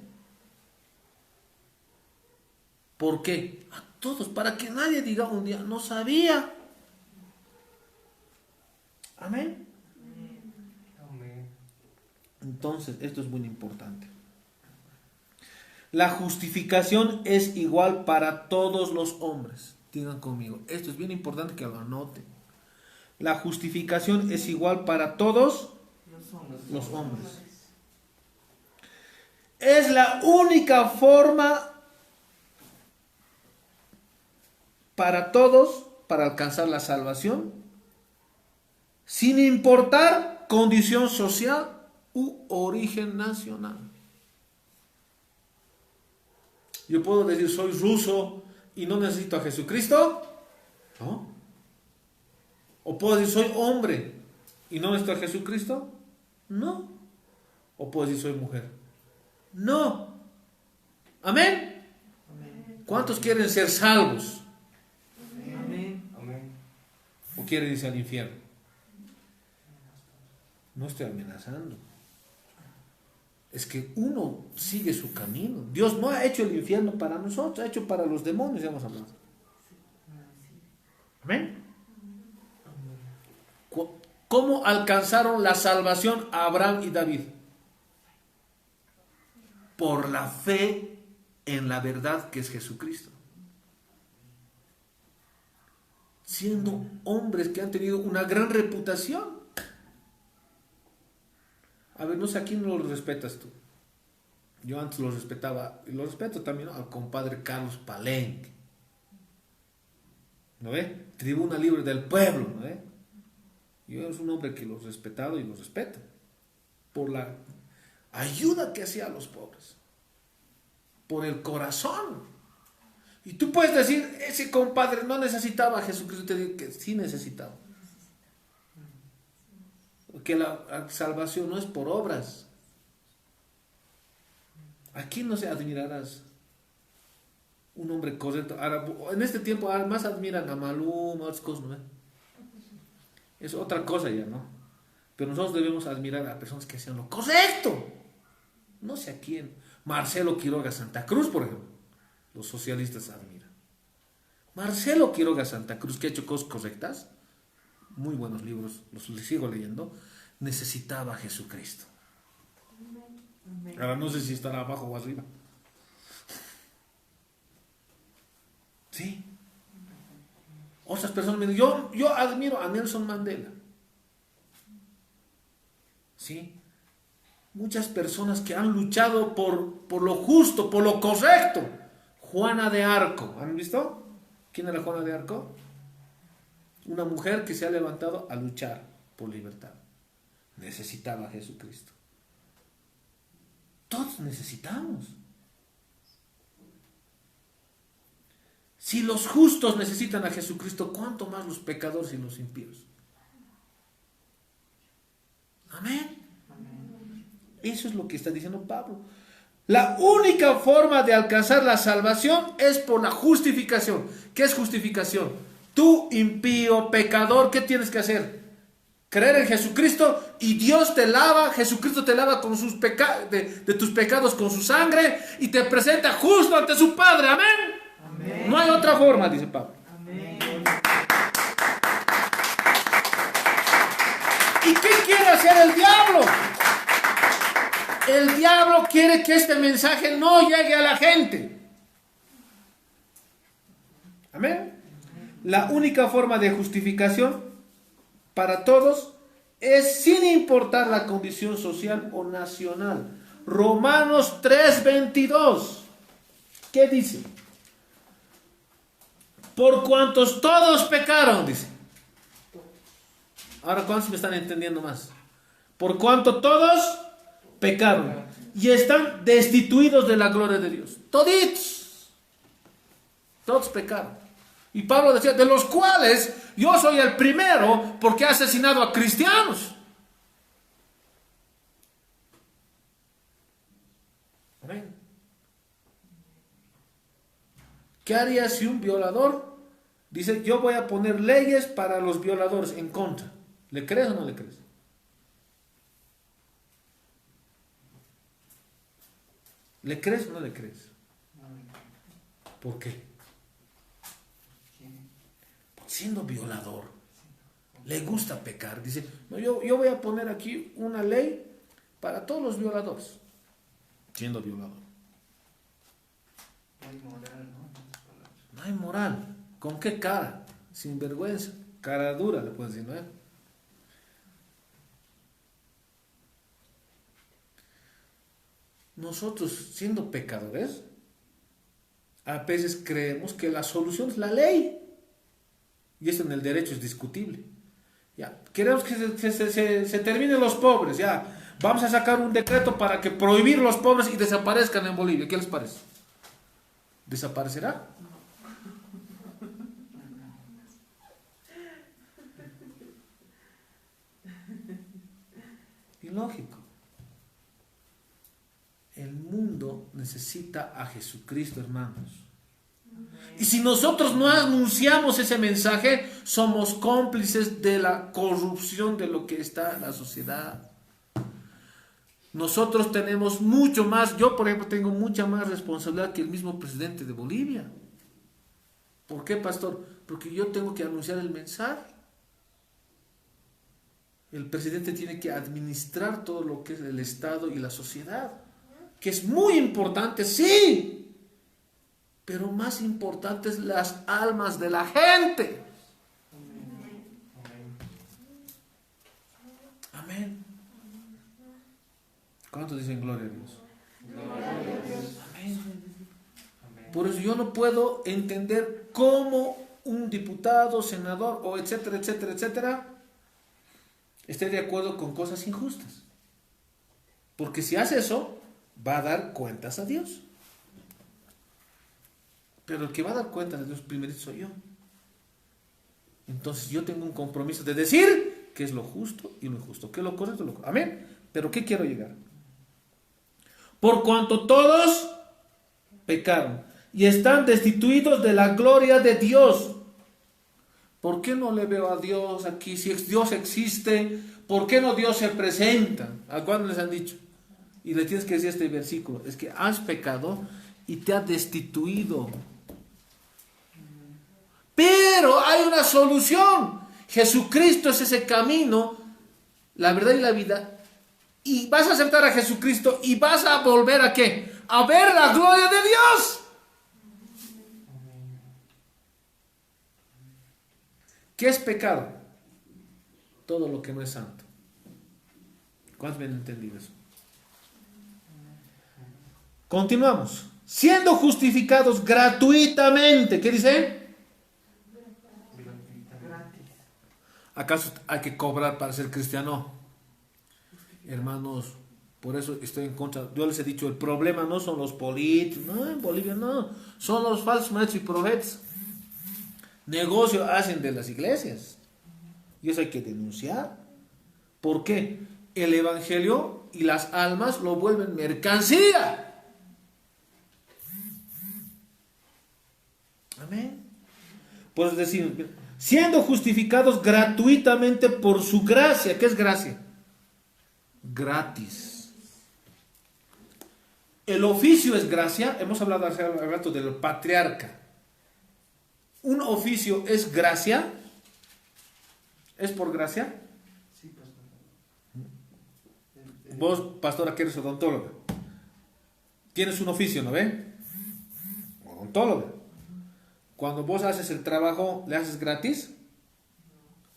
¿Por qué? A todos, para que nadie diga un día, no sabía. Amén. Entonces, esto es muy importante. La justificación es igual para todos los hombres. Digan conmigo, esto es bien importante que lo anoten. La justificación es igual para todos los hombres. Es la única forma para todos para alcanzar la salvación, sin importar condición social u origen nacional. Yo puedo decir, soy ruso y no necesito a Jesucristo, ¿no? O puedo decir, soy hombre y no necesito a Jesucristo, no. O puedo decir, soy mujer, no. Amén. ¿Cuántos quieren ser salvos? ¿O quieren irse al infierno? No estoy amenazando. Es que uno sigue su camino. Dios no ha hecho el infierno para nosotros, ha hecho para los demonios, ya hemos hablado. Amén. ¿Cómo alcanzaron la salvación a Abraham y David? Por la fe en la verdad que es Jesucristo. siendo hombres que han tenido una gran reputación. A ver, no sé a quién los respetas tú. Yo antes los respetaba, y los respeto también, ¿no?, al compadre Carlos Palenque. ¿No ve? Tribuna Libre del Pueblo, ¿no ve? Yo es un hombre que los he respetado y los respeto por la ayuda que hacía a los pobres, por el corazón. Y tú puedes decir, ese compadre no necesitaba a Jesucristo. Te digo que sí necesitaba. Que la salvación no es por obras. Aquí no se admirarás un hombre correcto. Ahora, en este tiempo más admiran a Maluma, otras cosas, ¿no? Es otra cosa ya, ¿no? Pero nosotros debemos admirar a personas que hacían lo correcto. No sé a quién. Marcelo Quiroga Santa Cruz, por ejemplo. Los socialistas admiran. Marcelo Quiroga Santa Cruz, que ha hecho cosas correctas. Muy buenos libros, los sigo leyendo. Necesitaba a Jesucristo. Ahora no sé si estará abajo o arriba. Sí. Otras personas me dicen, yo admiro a Nelson Mandela. Sí. Muchas personas que han luchado por lo justo, por lo correcto. Juana de Arco, ¿han visto? ¿Quién era Juana de Arco? Una mujer que se ha levantado a luchar por libertad. Necesitaba a Jesucristo. Todos necesitamos. Si los justos necesitan a Jesucristo, ¿cuánto más los pecadores y los impíos? Amén. Eso es lo que está diciendo Pablo. La única forma de alcanzar la salvación es por la justificación. ¿Qué es justificación? Tú, impío, pecador, ¿qué tienes que hacer? Creer en Jesucristo y Dios te lava, Jesucristo te lava con sus de tus pecados con su sangre y te presenta justo ante su Padre. Amén. Amén. No hay otra forma, dice Pablo. Amén. ¿Y qué quiere hacer el diablo? El diablo quiere que este mensaje no llegue a la gente. Amén. La única forma de justificación para todos es sin importar la condición social o nacional. Romanos 3:22. ¿Qué dice? Por cuantos todos pecaron, dice. Ahora, ¿cuántos me están entendiendo más? Por cuanto todos pecaron y están destituidos de la gloria de Dios. Toditos. Todos pecaron. Y Pablo decía, de los cuales yo soy el primero porque he asesinado a cristianos. Amén. ¿Qué haría si un violador dice, yo voy a poner leyes para los violadores en contra? ¿Le crees o no le crees? ¿Le crees o no le crees? ¿Por qué? Siendo violador, le gusta pecar. Dice, no, yo voy a poner aquí una ley para todos los violadores. Siendo violador. No hay moral, ¿no? No hay moral. ¿Con qué cara? Sin vergüenza. Cara dura, le puedes decir, ¿no? Nosotros, siendo pecadores, a veces creemos que la solución es la ley. Y eso en el derecho es discutible. Ya, queremos que se terminen los pobres. Ya, vamos a sacar un decreto para que prohibir los pobres y desaparezcan en Bolivia. ¿Qué les parece? ¿Desaparecerá? Ilógico. El mundo necesita a Jesucristo, hermanos. Y si nosotros no anunciamos ese mensaje, somos cómplices de la corrupción de lo que está en la sociedad. Nosotros tenemos mucho más, yo por ejemplo tengo mucha más responsabilidad que el mismo presidente de Bolivia. ¿Por qué, pastor? Porque yo tengo que anunciar el mensaje. El presidente tiene que administrar todo lo que es el Estado y la sociedad, que es muy importante, sí. Pero más importantes las almas de la gente. Amén. ¿Cuántos dicen gloria a Dios? Amén. Por eso yo no puedo entender cómo un diputado, senador o etcétera, etcétera, etcétera esté de acuerdo con cosas injustas. Porque si hace eso, va a dar cuentas a Dios. Pero el que va a dar cuentas a Dios primero soy yo. Entonces yo tengo un compromiso de decir qué es lo justo y lo injusto, qué es lo correcto y lo correcto. Amén. Pero ¿qué quiero llegar? Por cuanto todos pecaron y están destituidos de la gloria de Dios. ¿Por qué no le veo a Dios aquí? Si Dios existe, ¿por qué no Dios se presenta? ¿A cuándo les han dicho? Y le tienes que decir este versículo. Es que has pecado y te ha destituido. Pero hay una solución. Jesucristo es ese camino, la verdad y la vida. Y vas a aceptar a Jesucristo y vas a volver ¿a qué? A ver la gloria de Dios. ¿Qué es pecado? Todo lo que no es santo. ¿Cuántos me han entendido eso? Continuamos. Siendo justificados gratuitamente. ¿Qué dice? ¿Acaso hay que cobrar para ser cristiano? Hermanos, por eso estoy en contra. Yo les he dicho, el problema no son los políticos, no, en Bolivia no, son los falsos maestros y profetas. Negocio hacen de las iglesias. Y eso hay que denunciar. ¿Por qué? El evangelio y las almas lo vuelven mercancía. Amén. Pues decir, siendo justificados gratuitamente por su gracia. ¿Qué es gracia? Gratis. El oficio es gracia. Hemos hablado hace rato del patriarca. ¿Un oficio es gracia? ¿Es por gracia? Sí, pastor. Vos, pastora, que eres odontóloga, tienes un oficio, ¿no ve? Odontóloga. Cuando vos haces el trabajo, ¿le haces gratis?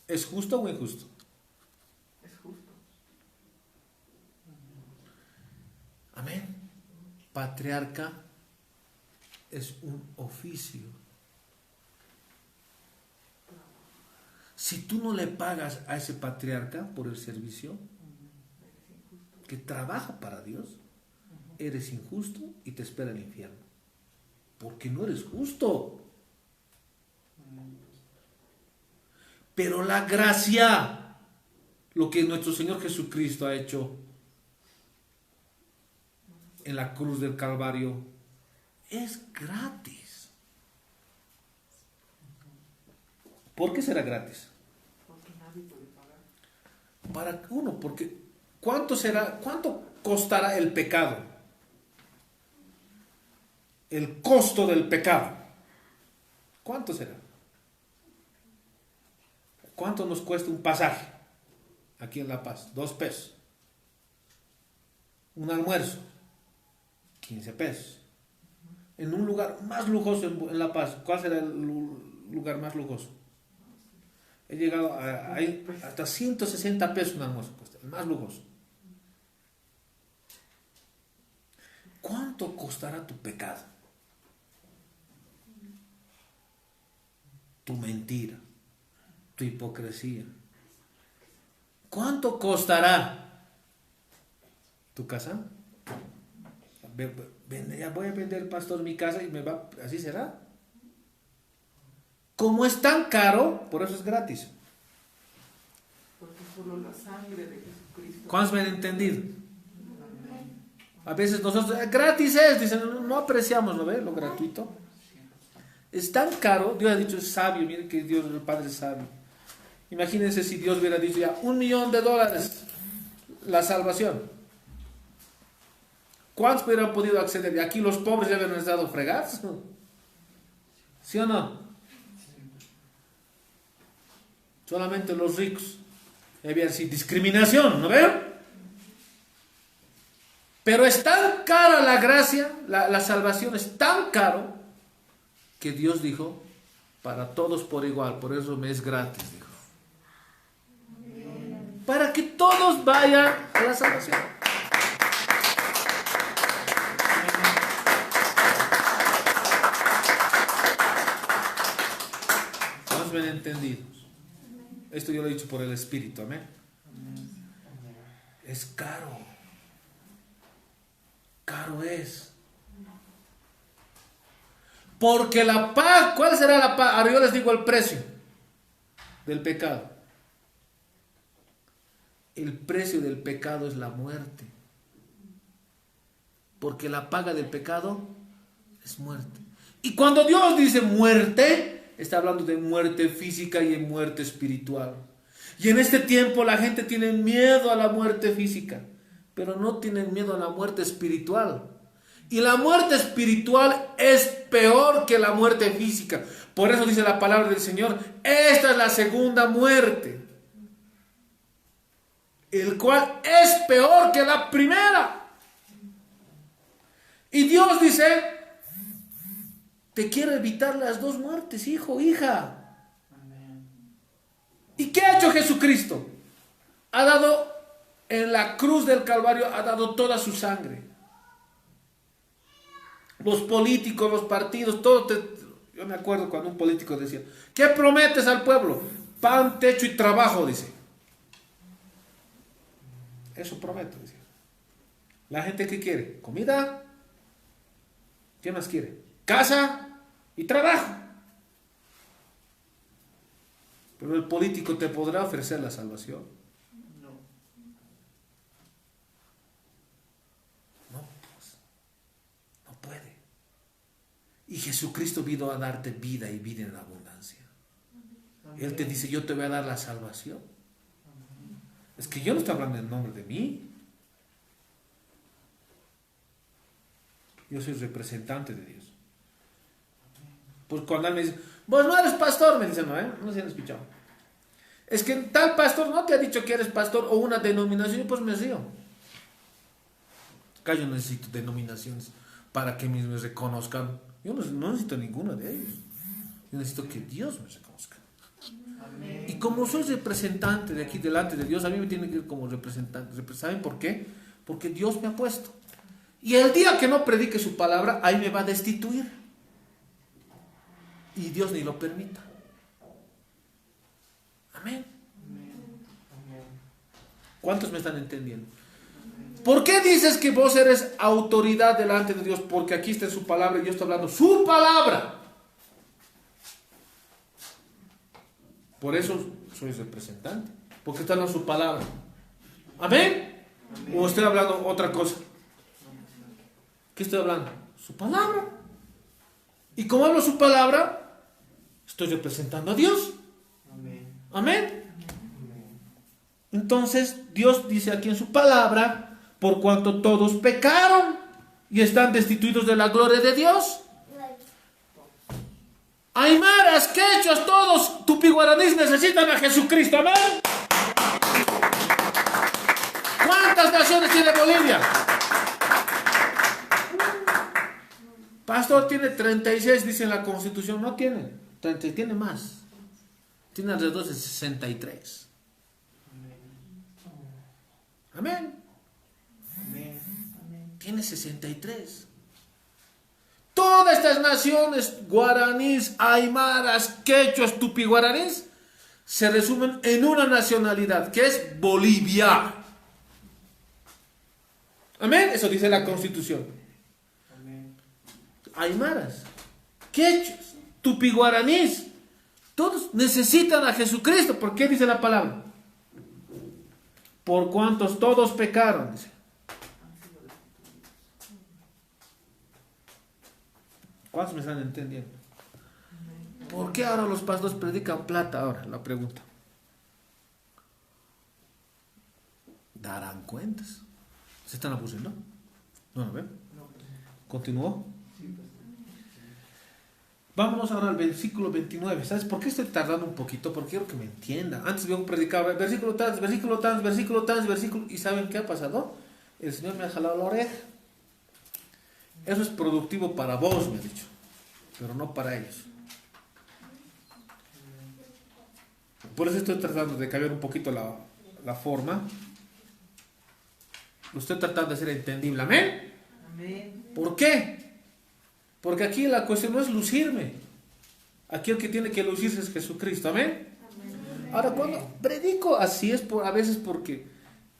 ¿Es justo o injusto? Es justo. Amén. Patriarca es un oficio. Si tú no le pagas a ese patriarca por el servicio que trabaja para Dios, eres injusto y te espera el infierno. Porque no eres justo. Pero la gracia, lo que nuestro Señor Jesucristo ha hecho en la cruz del Calvario, es gratis. ¿Por qué será gratis? Porque nadie puede pagar. Para uno, porque ¿cuánto costará el pecado? El costo del pecado. ¿Cuánto será? ¿Cuánto nos cuesta un pasaje aquí en La Paz? 2 pesos. Un almuerzo, 15 pesos. En un lugar más lujoso en La Paz, ¿cuál será el lugar más lujoso? He llegado a hasta 160 pesos un almuerzo, el más lujoso. ¿Cuánto costará tu pecado? Tu mentira, tu hipocresía. ¿Cuánto costará tu casa? Ya voy a vender, pastor, mi casa y me va, así será. Como es tan caro, por eso es gratis. Porque solo la sangre de Jesucristo. ¿Cuántos me han entendido? A veces nosotros, gratis es, dicen, no apreciamos, ¿no ve? Lo gratuito. Es tan caro, Dios ha dicho, es sabio, miren que Dios, el Padre es sabio. Imagínense si Dios hubiera dicho ya, $1.000.000 la salvación. ¿Cuántos hubieran podido acceder? Y aquí los pobres ya hubieran estado fregados. ¿Sí o no? Solamente los ricos. Había así discriminación, ¿no ven? Pero es tan cara la gracia, la salvación es tan caro, que Dios dijo, para todos por igual, por eso me es gratis, dijo. Para que todos todos vayan a la salvación. ¿Cuántos me han entendido? Esto yo lo he dicho por el Espíritu, amén. Es caro. Caro es. Porque la paz, ¿cuál será la paz? Ahora yo les digo el precio del pecado. El precio del pecado es la muerte. Porque la paga del pecado es muerte. Y cuando Dios dice muerte, está hablando de muerte física y de muerte espiritual. Y en este tiempo la gente tiene miedo a la muerte física, pero no tienen miedo a la muerte espiritual. Y la muerte espiritual es peor que la muerte física. Por eso dice la palabra del Señor, esta es la segunda muerte, el cual es peor que la primera. Y Dios dice, te quiero evitar las dos muertes, hijo, hija. ¿Y qué ha hecho Jesucristo? Ha dado en la cruz del Calvario, ha dado toda su sangre. Los políticos, los partidos, todo. Yo me acuerdo cuando un político decía, ¿qué prometes al pueblo? Pan, techo y trabajo, dice. Eso prometo, decía. La gente, ¿qué quiere? Comida. ¿Qué más quiere? Casa y trabajo. Pero el político te podrá ofrecer la salvación. No, pues, no puede. Y Jesucristo vino a darte vida y vida en abundancia. Él te dice, yo te voy a dar la salvación. Es que yo no estoy hablando en nombre de mí. Yo soy representante de Dios. Pues cuando él me dice, vos no eres pastor, me dicen, no se han escuchado. Es que tal pastor no te ha dicho que eres pastor o una denominación, y pues me río. Acá yo necesito denominaciones para que me reconozcan. Yo no necesito ninguna de ellos. Yo necesito que Dios me reconozca. Amén. Y como soy representante de aquí delante de Dios, a mí me tiene que ir como representante. ¿Saben por qué? Porque Dios me ha puesto. Y el día que no predique su palabra, ahí me va a destituir. Y Dios ni lo permita. Amén. ¿Cuántos me están entendiendo? ¿Por qué dices que vos eres autoridad delante de Dios? Porque aquí está en su palabra y yo estoy hablando su palabra. Por eso soy representante. Porque está en su palabra. ¿Amén? ¿O estoy hablando otra cosa? ¿Qué estoy hablando? Su palabra. Y como hablo su palabra, estoy representando a Dios. Amén. Entonces Dios dice aquí en su palabra, por cuanto todos pecaron y están destituidos de la gloria de Dios. Aymaras, quechos, todos tupiguaranís necesitan a Jesucristo. Amén. ¿Cuántas naciones tiene Bolivia? Pastor, tiene 36, dice en la Constitución. No tiene 30, tiene más. Tiene alrededor de 63. Amén. Tiene 63. Todas estas naciones, guaraníes, aymaras, quechuas, tupiguaranís, se resumen en una nacionalidad, que es Bolivia. Amén. Eso dice la Constitución. Aymaras, quechuas, tupiguaranís, todos necesitan a Jesucristo. ¿Por qué dice la palabra? Por cuantos todos pecaron, dice. ¿Cuántos me están entendiendo? ¿Por qué ahora los pastores predican plata ahora? La pregunta. ¿Darán cuentas? ¿Se están aburriendo? No, ¿no ven? Continuó. Vámonos ahora al versículo 29. ¿Sabes por qué estoy tardando un poquito? Porque quiero que me entiendan. Antes yo predicaba versículo tal, versículo tal, versículo tal, versículo. ¿Y saben qué ha pasado? El Señor me ha jalado la oreja. Eso es productivo para vos, me ha dicho, pero no para ellos. Por eso estoy tratando de cambiar un poquito la forma Lo estoy tratando de hacer entendible. ¿Amén? Amén. ¿Por qué? Porque aquí la cuestión no es lucirme. Aquí el que tiene que lucirse es Jesucristo. ¿Amén? Ahora, cuando predico así es a veces porque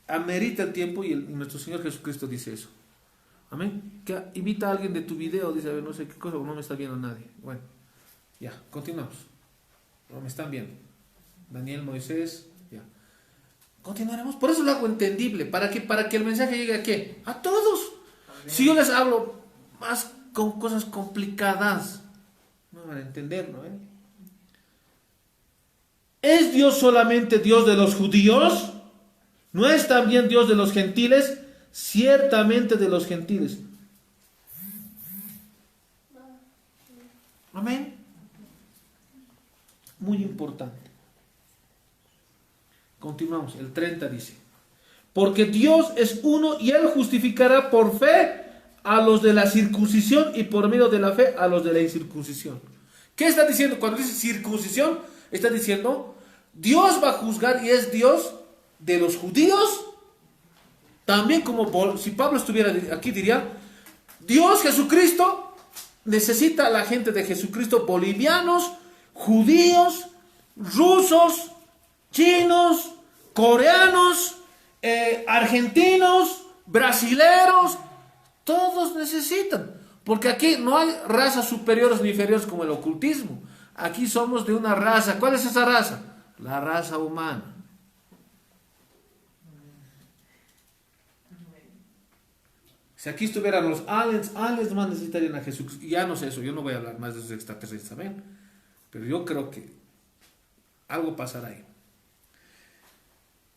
amerita el tiempo y nuestro Señor Jesucristo dice eso. Amén. Que invita a alguien de tu video, dice, a ver, no sé qué cosa, no me está viendo nadie. Bueno, ya, continuamos. No me están viendo. Daniel, Moisés, ya. Continuaremos. Por eso lo hago entendible. ¿Para qué? Para que el mensaje llegue a qué? A todos. Amén. Si yo les hablo más con cosas complicadas, no van a entender, ¿no? ¿Es Dios solamente Dios de los judíos? ¿No es también Dios de los gentiles? Ciertamente de los gentiles. Amén. Muy importante. Continuamos. El 30 dice: porque Dios es uno y Él justificará por fe a los de la circuncisión y por medio de la fe a los de la incircuncisión. ¿Qué está diciendo? Cuando dice circuncisión, está diciendo Dios va a juzgar y es Dios de los judíos. También, como si Pablo estuviera aquí, diría: Dios Jesucristo necesita a la gente de Jesucristo, bolivianos, judíos, rusos, chinos, coreanos, argentinos, brasileros. Todos necesitan, porque aquí no hay razas superiores ni inferiores como el ocultismo. Aquí somos de una raza. ¿Cuál es esa raza? La raza humana. Si aquí estuvieran los aliens más necesitarían a Jesús. Ya no sé eso, yo no voy a hablar más de esos extraterrestres, ¿saben? Pero yo creo que algo pasará ahí.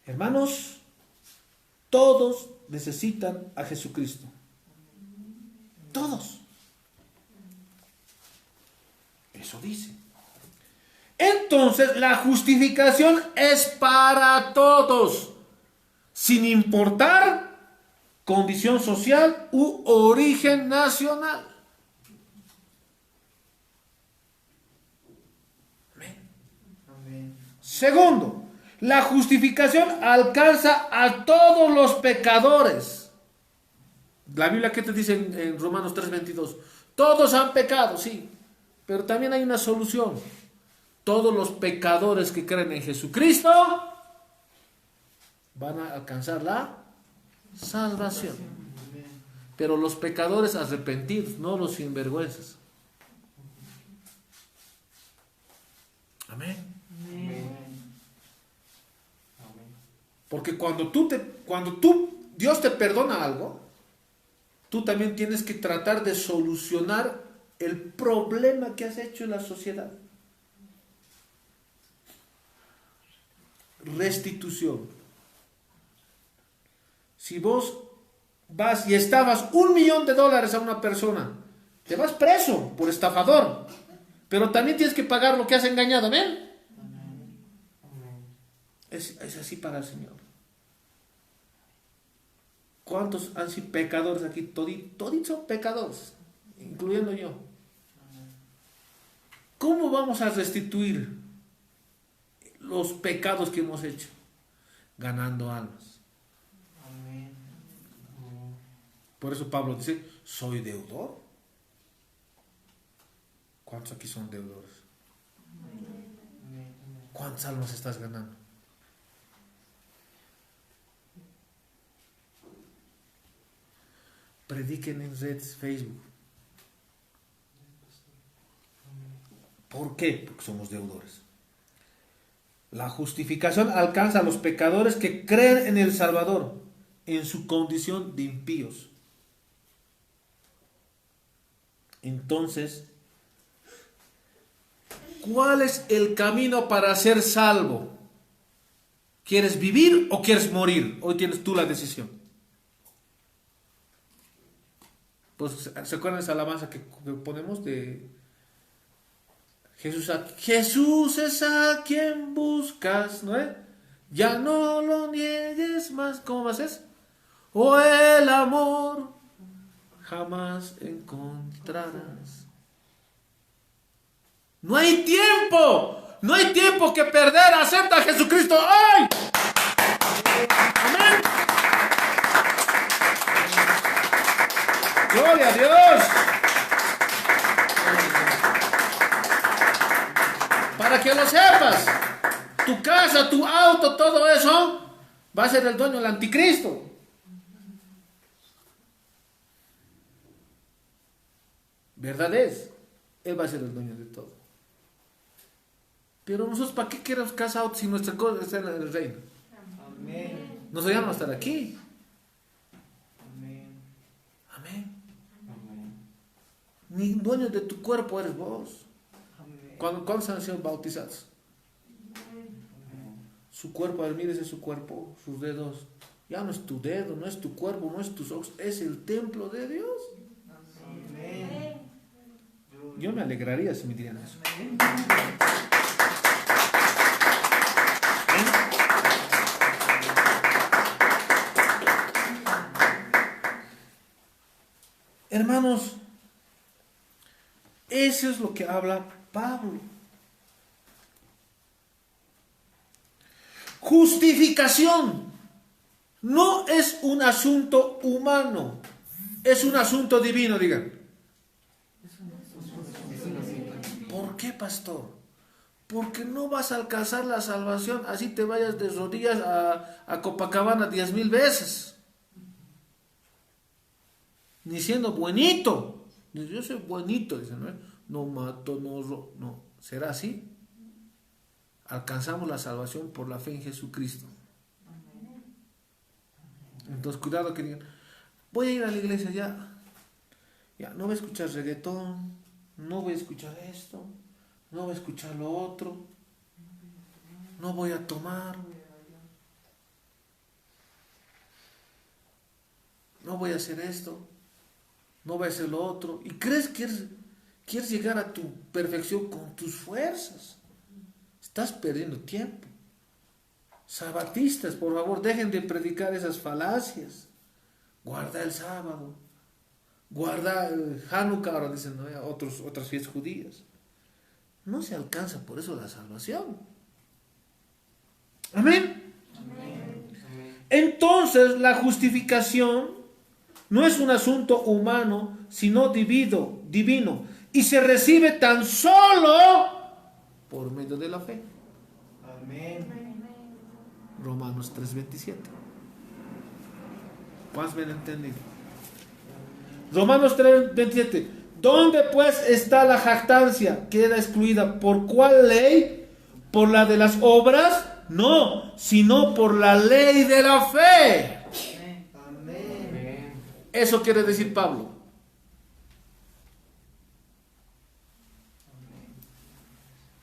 Hermanos, todos necesitan a Jesucristo. Todos. Eso dice. Entonces, la justificación es para todos, sin importar condición social u origen nacional. Amén. Segundo, la justificación alcanza a todos los pecadores. La Biblia, ¿qué te dice en Romanos 3:22? Todos han pecado, sí, pero también hay una solución. Todos los pecadores que creen en Jesucristo van a alcanzar la salvación. Pero los pecadores arrepentidos, no los sinvergüenzas. Amén. Porque cuando Dios te perdona algo, tú también tienes que tratar de solucionar el problema que has hecho en la sociedad. Restitución. Si vos vas y estabas $1.000.000 a una persona, te vas preso por estafador, pero también tienes que pagar lo que has engañado. ¿Amén? Es así para el Señor. ¿Cuántos han sido pecadores aquí? Todos son pecadores, incluyendo yo. ¿Cómo vamos a restituir los pecados que hemos hecho? Ganando almas. Por eso Pablo dice: soy deudor. ¿Cuántos aquí son deudores? ¿Cuántas almas estás ganando? Prediquen en redes, Facebook. ¿Por qué? Porque somos deudores. La justificación alcanza a los pecadores que creen en el Salvador en su condición de impíos. Entonces, ¿cuál es el camino para ser salvo? ¿Quieres vivir o quieres morir? Hoy tienes tú la decisión. Pues, ¿se acuerdan de esa alabanza que ponemos de Jesús? Jesús es a quien buscas, ¿no es? Ya no lo niegues más. ¿Cómo más es? O el amor jamás encontrarás. No hay tiempo. No hay tiempo que perder. Acepta a Jesucristo hoy. Amén. Gloria a Dios. Para que lo sepas, tu casa, tu auto, todo eso va a ser el dueño del anticristo. Verdad es, él va a ser el dueño de todo. Pero nosotros, ¿para qué queremos casa, auto, si nuestra cosa está en el reino? Amén. Nos vayamos a estar aquí. Amén. Amén. Amén. Ni dueño de tu cuerpo eres vos. Amén. ¿Cuántos han sido bautizados? Amén. Su cuerpo, a ver, mírese su cuerpo, sus dedos. Ya no es tu dedo, no es tu cuerpo, no es tus ojos, es el templo de Dios. Amén. Yo me alegraría si me dirían eso. Amén. Hermanos, eso es lo que habla Pablo. Justificación no es un asunto humano, es un asunto divino, digan. ¿Por qué, pastor? Porque no vas a alcanzar la salvación así te vayas de rodillas a Copacabana 10,000 veces. Ni siendo buenito. Yo soy buenito, dice, ¿no? No mato, no. ¿Será así? Alcanzamos la salvación por la fe en Jesucristo. Entonces, cuidado que digan, voy a ir a la iglesia ya no voy a escuchar reggaetón, no voy a escuchar esto, no voy a escuchar lo otro, no voy a tomar, no voy a hacer esto, no voy a hacer lo otro. ¿Y crees que quieres llegar a tu perfección con tus fuerzas? Estás perdiendo tiempo. Sabatistas, por favor, dejen de predicar esas falacias. Guarda el sábado. Guarda el Hanukkah, ahora dicen, ¿no? Otras fiestas judías. No se alcanza por eso la salvación. Amén. Entonces, la justificación no es un asunto humano, sino divino. Y se recibe tan solo por medio de la fe. Amén. Romanos 3:27. ¿Cuántos me han entendido? Romanos 3:27. ¿Dónde pues está la jactancia? Queda excluida. ¿Por cuál ley? ¿Por la de las obras? No, sino por la ley de la fe. Amén. Eso quiere decir Pablo.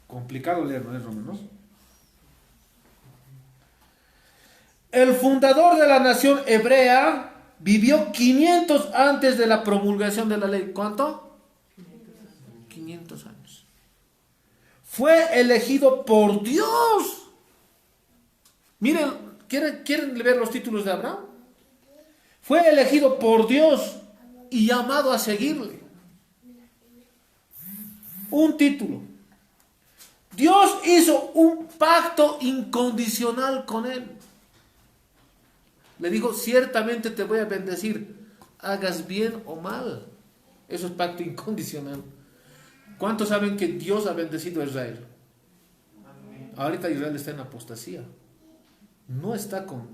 Complicado leer, ¿no es, Romanos? El fundador de la nación hebrea vivió 500 antes de la promulgación de la ley. ¿Cuánto? 500 años. Fue elegido por Dios. Miren, ¿quieren ver los títulos de Abraham? Fue elegido por Dios y llamado a seguirle. Un título. Dios hizo un pacto incondicional con él. Le dijo, ciertamente te voy a bendecir, hagas bien o mal. Eso es pacto incondicional. ¿Cuántos saben que Dios ha bendecido a Israel? Amén. Ahorita Israel está en apostasía. No está con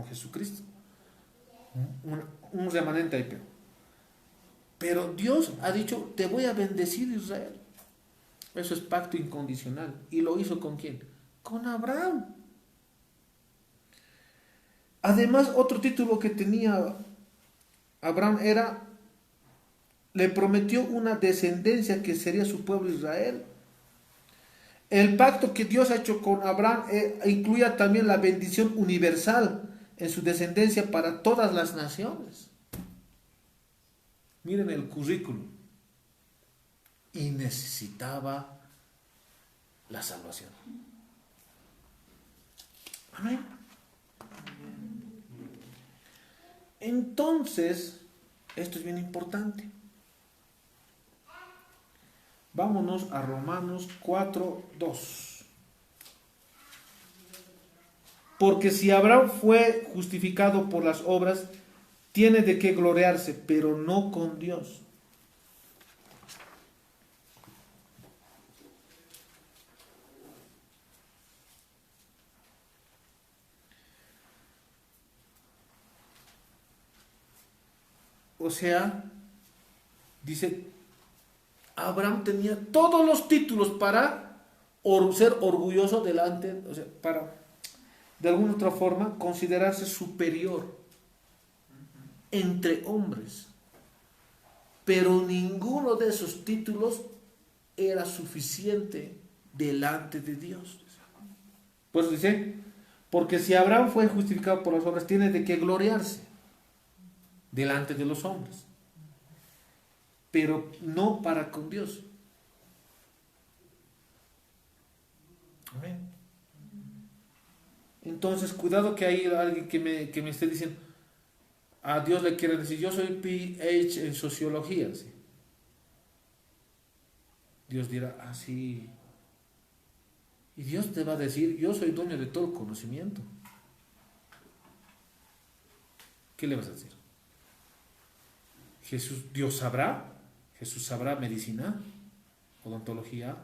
Jesucristo. Un remanente ahí, pero Dios ha dicho, te voy a bendecir, Israel. Eso es pacto incondicional. ¿Y lo hizo con quién? Con Abraham. Además, otro título que tenía Abraham era, le prometió una descendencia que sería su pueblo Israel. El pacto que Dios ha hecho con Abraham incluía también la bendición universal en su descendencia para todas las naciones. Miren el currículum. Y necesitaba la salvación. Amén. Entonces, esto es bien importante. Vámonos a Romanos 4:2. Porque si Abraham fue justificado por las obras, tiene de qué gloriarse, pero no con Dios. O sea, dice, Abraham tenía todos los títulos para ser orgulloso delante, o sea, para de alguna otra forma considerarse superior entre hombres. Pero ninguno de esos títulos era suficiente delante de Dios. Pues dice, porque si Abraham fue justificado por las obras, tiene de qué gloriarse delante de los hombres, pero no para con Dios. Amén. Entonces, cuidado que hay alguien que me esté diciendo, a Dios le quiere decir, yo soy PhD en sociología. ¿Sí? Dios dirá, así. Y Dios te va a decir, yo soy dueño de todo el conocimiento. ¿Qué le vas a decir? Jesús sabrá medicina, odontología,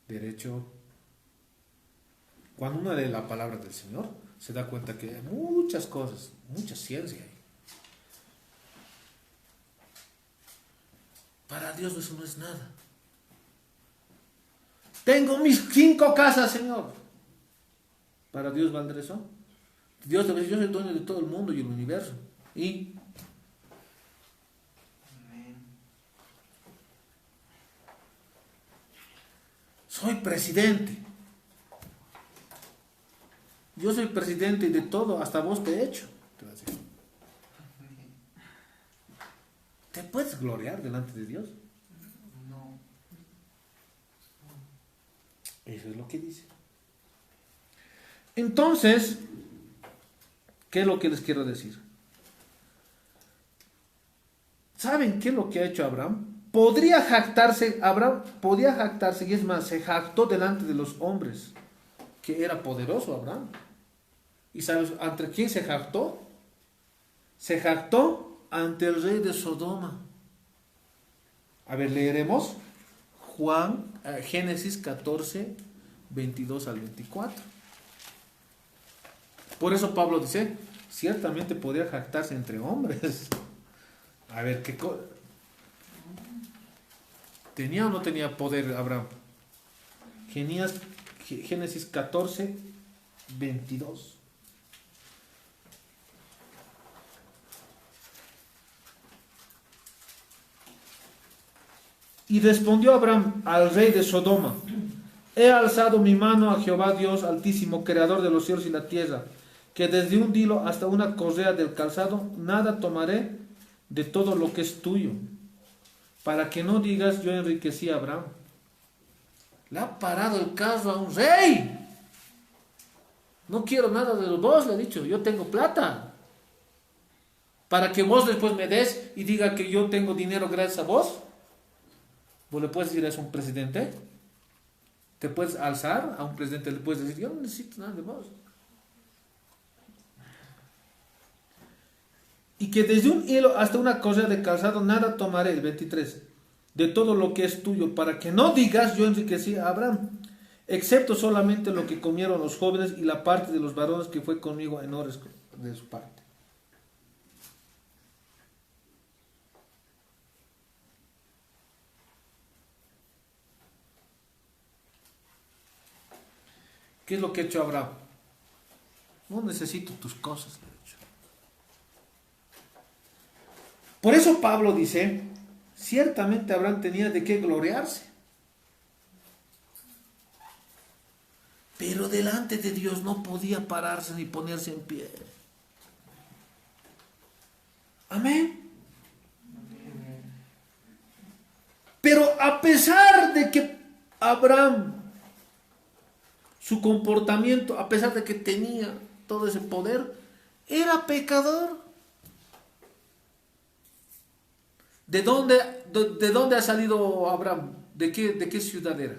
derecho. Cuando uno lee la palabra del Señor, se da cuenta que hay muchas cosas, mucha ciencia hay. Para Dios eso no es nada. Tengo mis 5 casas, Señor. ¿Para Dios valdrá eso? Dios te dice, yo soy dueño de todo el mundo y el universo. Y soy presidente. Yo soy presidente de todo, hasta vos te he hecho. Te va a decir. ¿Te puedes gloriar delante de Dios? No. Eso es lo que dice. Entonces, ¿qué es lo que les quiero decir? ¿Saben qué es lo que ha hecho Abraham? Abraham podía jactarse, y es más, se jactó delante de los hombres, que era poderoso Abraham. ¿Y sabes ante quién se jactó? Se jactó ante el rey de Sodoma. A ver, leeremos Génesis 14, 22 al 24. Por eso Pablo dice, ciertamente podría jactarse entre hombres. A ver, ¿tenía o no tenía poder Abraham? Génesis 14, 22. Y respondió Abraham al rey de Sodoma: he alzado mi mano a Jehová Dios Altísimo, creador de los cielos y la tierra, que desde un hilo hasta una correa del calzado, nada tomaré de todo lo que es tuyo, para que no digas, yo enriquecí a Abraham. Le ha parado el carro a un rey. No quiero nada de vos, le he dicho, yo tengo plata. Para que vos después me des y diga que yo tengo dinero gracias a vos. ¿Vos le puedes decir eso a un presidente? ¿Te puedes alzar a un presidente? Le puedes decir, yo no necesito nada de vos. Y que desde un hilo hasta una correa de calzado nada tomaré, el 23, de todo lo que es tuyo, para que no digas, yo enriquecí a Abraham, excepto solamente lo que comieron los jóvenes y la parte de los varones que fue conmigo en horas de su parte. ¿Qué es lo que ha hecho Abraham? No necesito tus cosas, le he dicho. Por eso Pablo dice, ciertamente Abraham tenía de qué gloriarse. Pero delante de Dios no podía pararse ni ponerse en pie. Amén. Pero a pesar de que Abraham, su comportamiento, a pesar de que tenía todo ese poder, era pecador. ¿De dónde ha salido Abraham? ¿De qué ciudad era?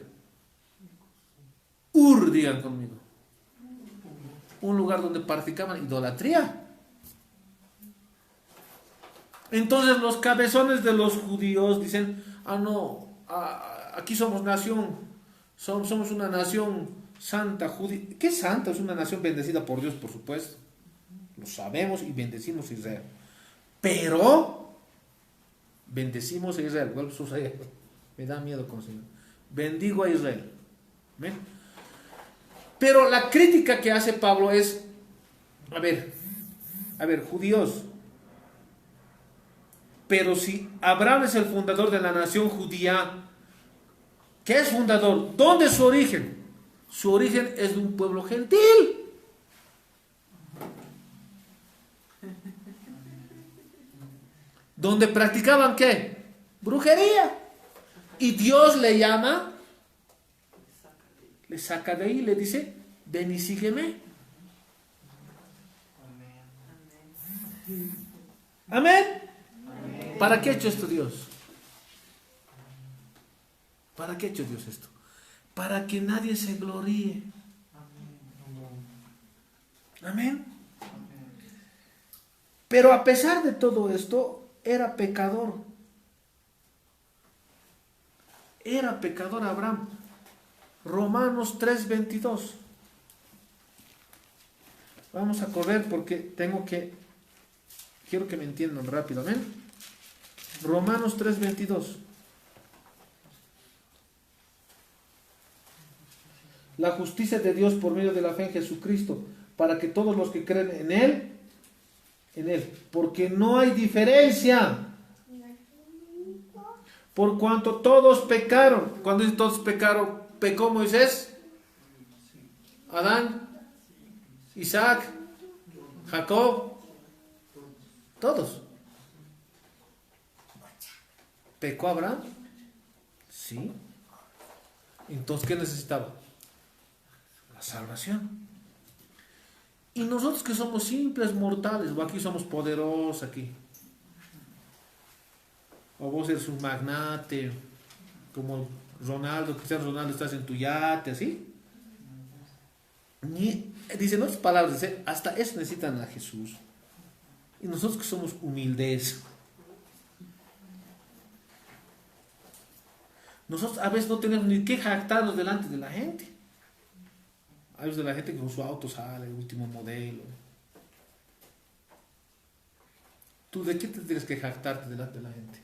Ur, digan conmigo. Un lugar donde practicaban idolatría. Entonces los cabezones de los judíos dicen, ah no, aquí somos nación, somos una nación santa, judía. ¿Qué santa? Es una nación bendecida por Dios, por supuesto. Lo sabemos y bendecimos a Israel. Pero bendecimos a Israel. Vuelvo a suceder. Me da miedo con el Señor. Bendigo a Israel. ¿Ven? Pero la crítica que hace Pablo es, a ver, judíos. Pero si Abraham es el fundador de la nación judía, ¿qué es fundador? ¿Dónde es su origen? Su origen es de un pueblo gentil. Donde practicaban ¿qué? Brujería. Y Dios le llama, le saca de ahí, le dice, ven y sígueme. Amén. ¿Para qué ha hecho esto Dios? ¿Para qué ha hecho Dios esto? Para que nadie se gloríe. Amén. Pero a pesar de todo esto, era pecador. Era pecador Abraham. Romanos 3:22. Vamos a correr porque quiero que me entiendan rápido. Amén. Romanos 3:22. La justicia de Dios por medio de la fe en Jesucristo, para que todos los que creen en Él, porque no hay diferencia, por cuanto todos pecaron. Cuando dice todos pecaron, pecó Moisés, Adán, Isaac, Jacob, todos. ¿Pecó Abraham? Sí. Entonces, ¿qué necesitaba? La salvación. Y nosotros que somos simples mortales, o aquí somos poderosos aquí. O vos eres un magnate, como Ronaldo, Cristiano Ronaldo, estás en tu yate, así. Dicen otras palabras, hasta eso necesitan a Jesús. Y nosotros que somos humildes. Nosotros a veces no tenemos ni que jactarnos delante de la gente. Hay veces de la gente que con su auto sale, el último modelo. ¿Tú de qué te tienes que jactarte delante de la gente?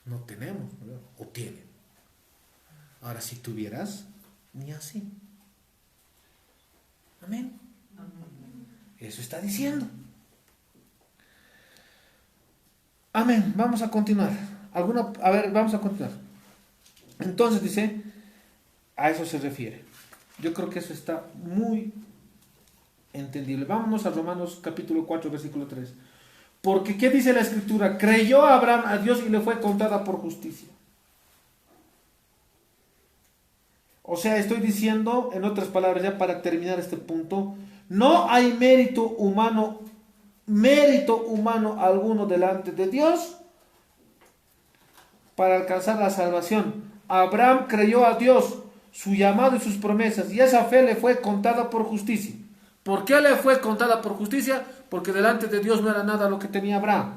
No tenemos, ¿verdad? O tienen. Ahora, si tuvieras, ni así. Amén. Eso está diciendo. Amén. Vamos a continuar. Vamos a continuar. Entonces dice, a eso se refiere. Yo creo que eso está muy entendible. Vámonos a Romanos capítulo 4, versículo 3. Porque, ¿qué dice la Escritura? Creyó Abraham a Dios y le fue contada por justicia. O sea, estoy diciendo, en otras palabras, ya para terminar este punto, no hay mérito humano alguno delante de Dios para alcanzar la salvación. Abraham creyó a Dios, su llamado y sus promesas, y esa fe le fue contada por justicia. ¿Por qué le fue contada por justicia? Porque delante de Dios no era nada lo que tenía Abraham.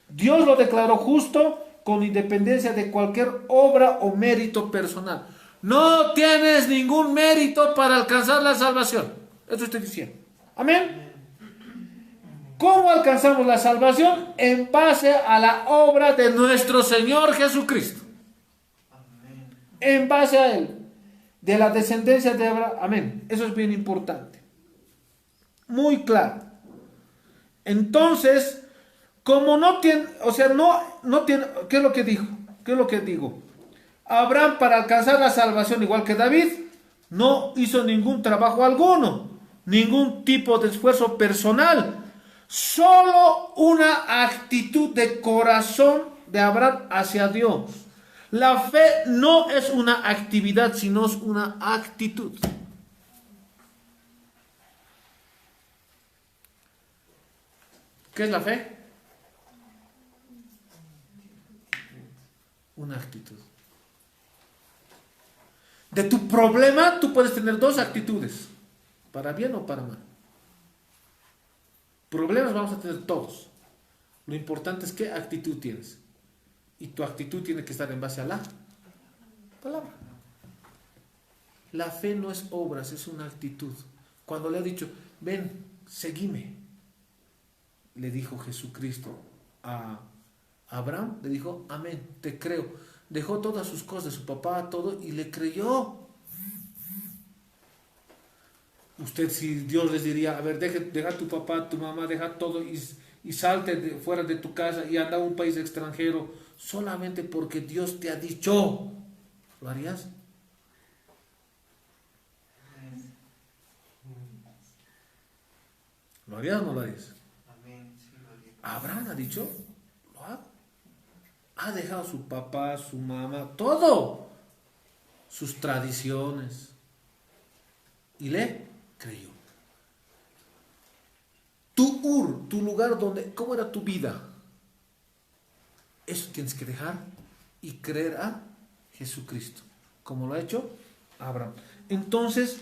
Dios lo declaró justo con independencia de cualquier obra o mérito personal. No tienes ningún mérito para alcanzar la salvación. Eso estoy diciendo. Amén. ¿Cómo alcanzamos la salvación? En base a la obra de nuestro Señor Jesucristo. En base a Él. De la descendencia de Abraham. Amén. Eso es bien importante. Muy claro. Entonces, como no tiene, no tiene, ¿qué es lo que dijo? ¿Qué es lo que digo? Abraham, para alcanzar la salvación, igual que David, no hizo ningún trabajo alguno, ningún tipo de esfuerzo personal, solo una actitud de corazón de Abraham hacia Dios. La fe no es una actividad, sino es una actitud. ¿Qué es la fe? Una actitud. De tu problema tú puedes tener dos actitudes, para bien o para mal. Problemas vamos a tener todos. Lo importante es qué actitud tienes. Y tu actitud tiene que estar en base a la palabra. La fe no es obras, es una actitud. Cuando le ha dicho, ven, seguime, le dijo Jesucristo a Abraham, le dijo, amén, te creo. Dejó todas sus cosas, de su papá, todo, y le creyó. Usted, si Dios les diría, a ver, deja a tu papá, tu mamá, deja todo y salte fuera de tu casa y anda a un país extranjero, solamente porque Dios te ha dicho, ¿lo harías? ¿Lo harías o no lo harías? Abraham ha dicho, lo hago. Ha dejado a su papá, su mamá, todo, sus tradiciones, y le creyó. Tu lugar donde, ¿cómo era tu vida? Eso tienes que dejar y creer a Jesucristo, como lo ha hecho Abraham. Entonces,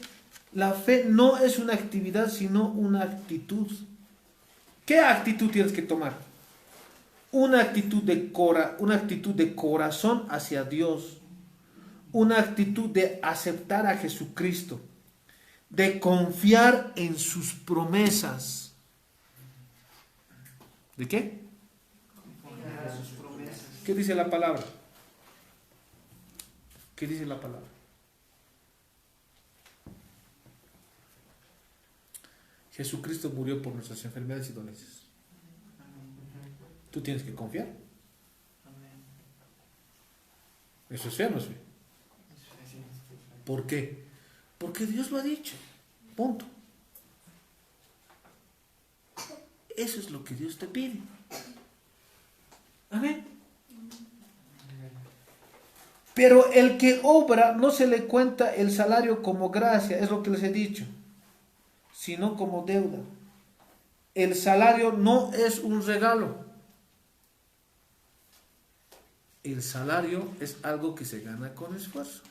la fe no es una actividad, sino una actitud. ¿Qué actitud tienes que tomar? Una actitud de corazón hacia Dios, una actitud de aceptar a Jesucristo, de confiar en sus promesas. ¿De qué? ¿Qué dice la palabra? ¿Qué dice la palabra? Jesucristo murió por nuestras enfermedades y dolencias. Tú tienes que confiar. Eso es fe, ¿no es fe? ¿Por qué? Porque Dios lo ha dicho. Punto. Eso es lo que Dios te pide. Amén. Pero el que obra no se le cuenta el salario como gracia, es lo que les he dicho, sino como deuda. El salario no es un regalo. El salario es algo que se gana con esfuerzo.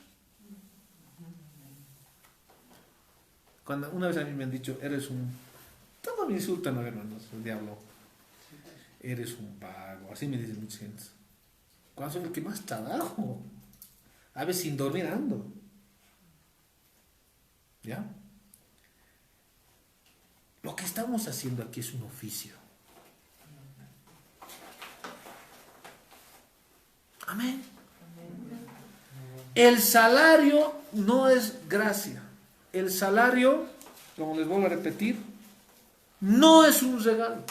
Cuando una vez a mí me han dicho, eres un... Todo me insultan, hermanos, el diablo. Eres un vago, así me dicen muchas gentes. ¿Cuándo soy el que más trabajo? A veces sin dormir ando. ¿Ya? Lo que estamos haciendo aquí es un oficio. Amén. El salario no es gracia. El salario, como les vuelvo a repetir, no es un regalo.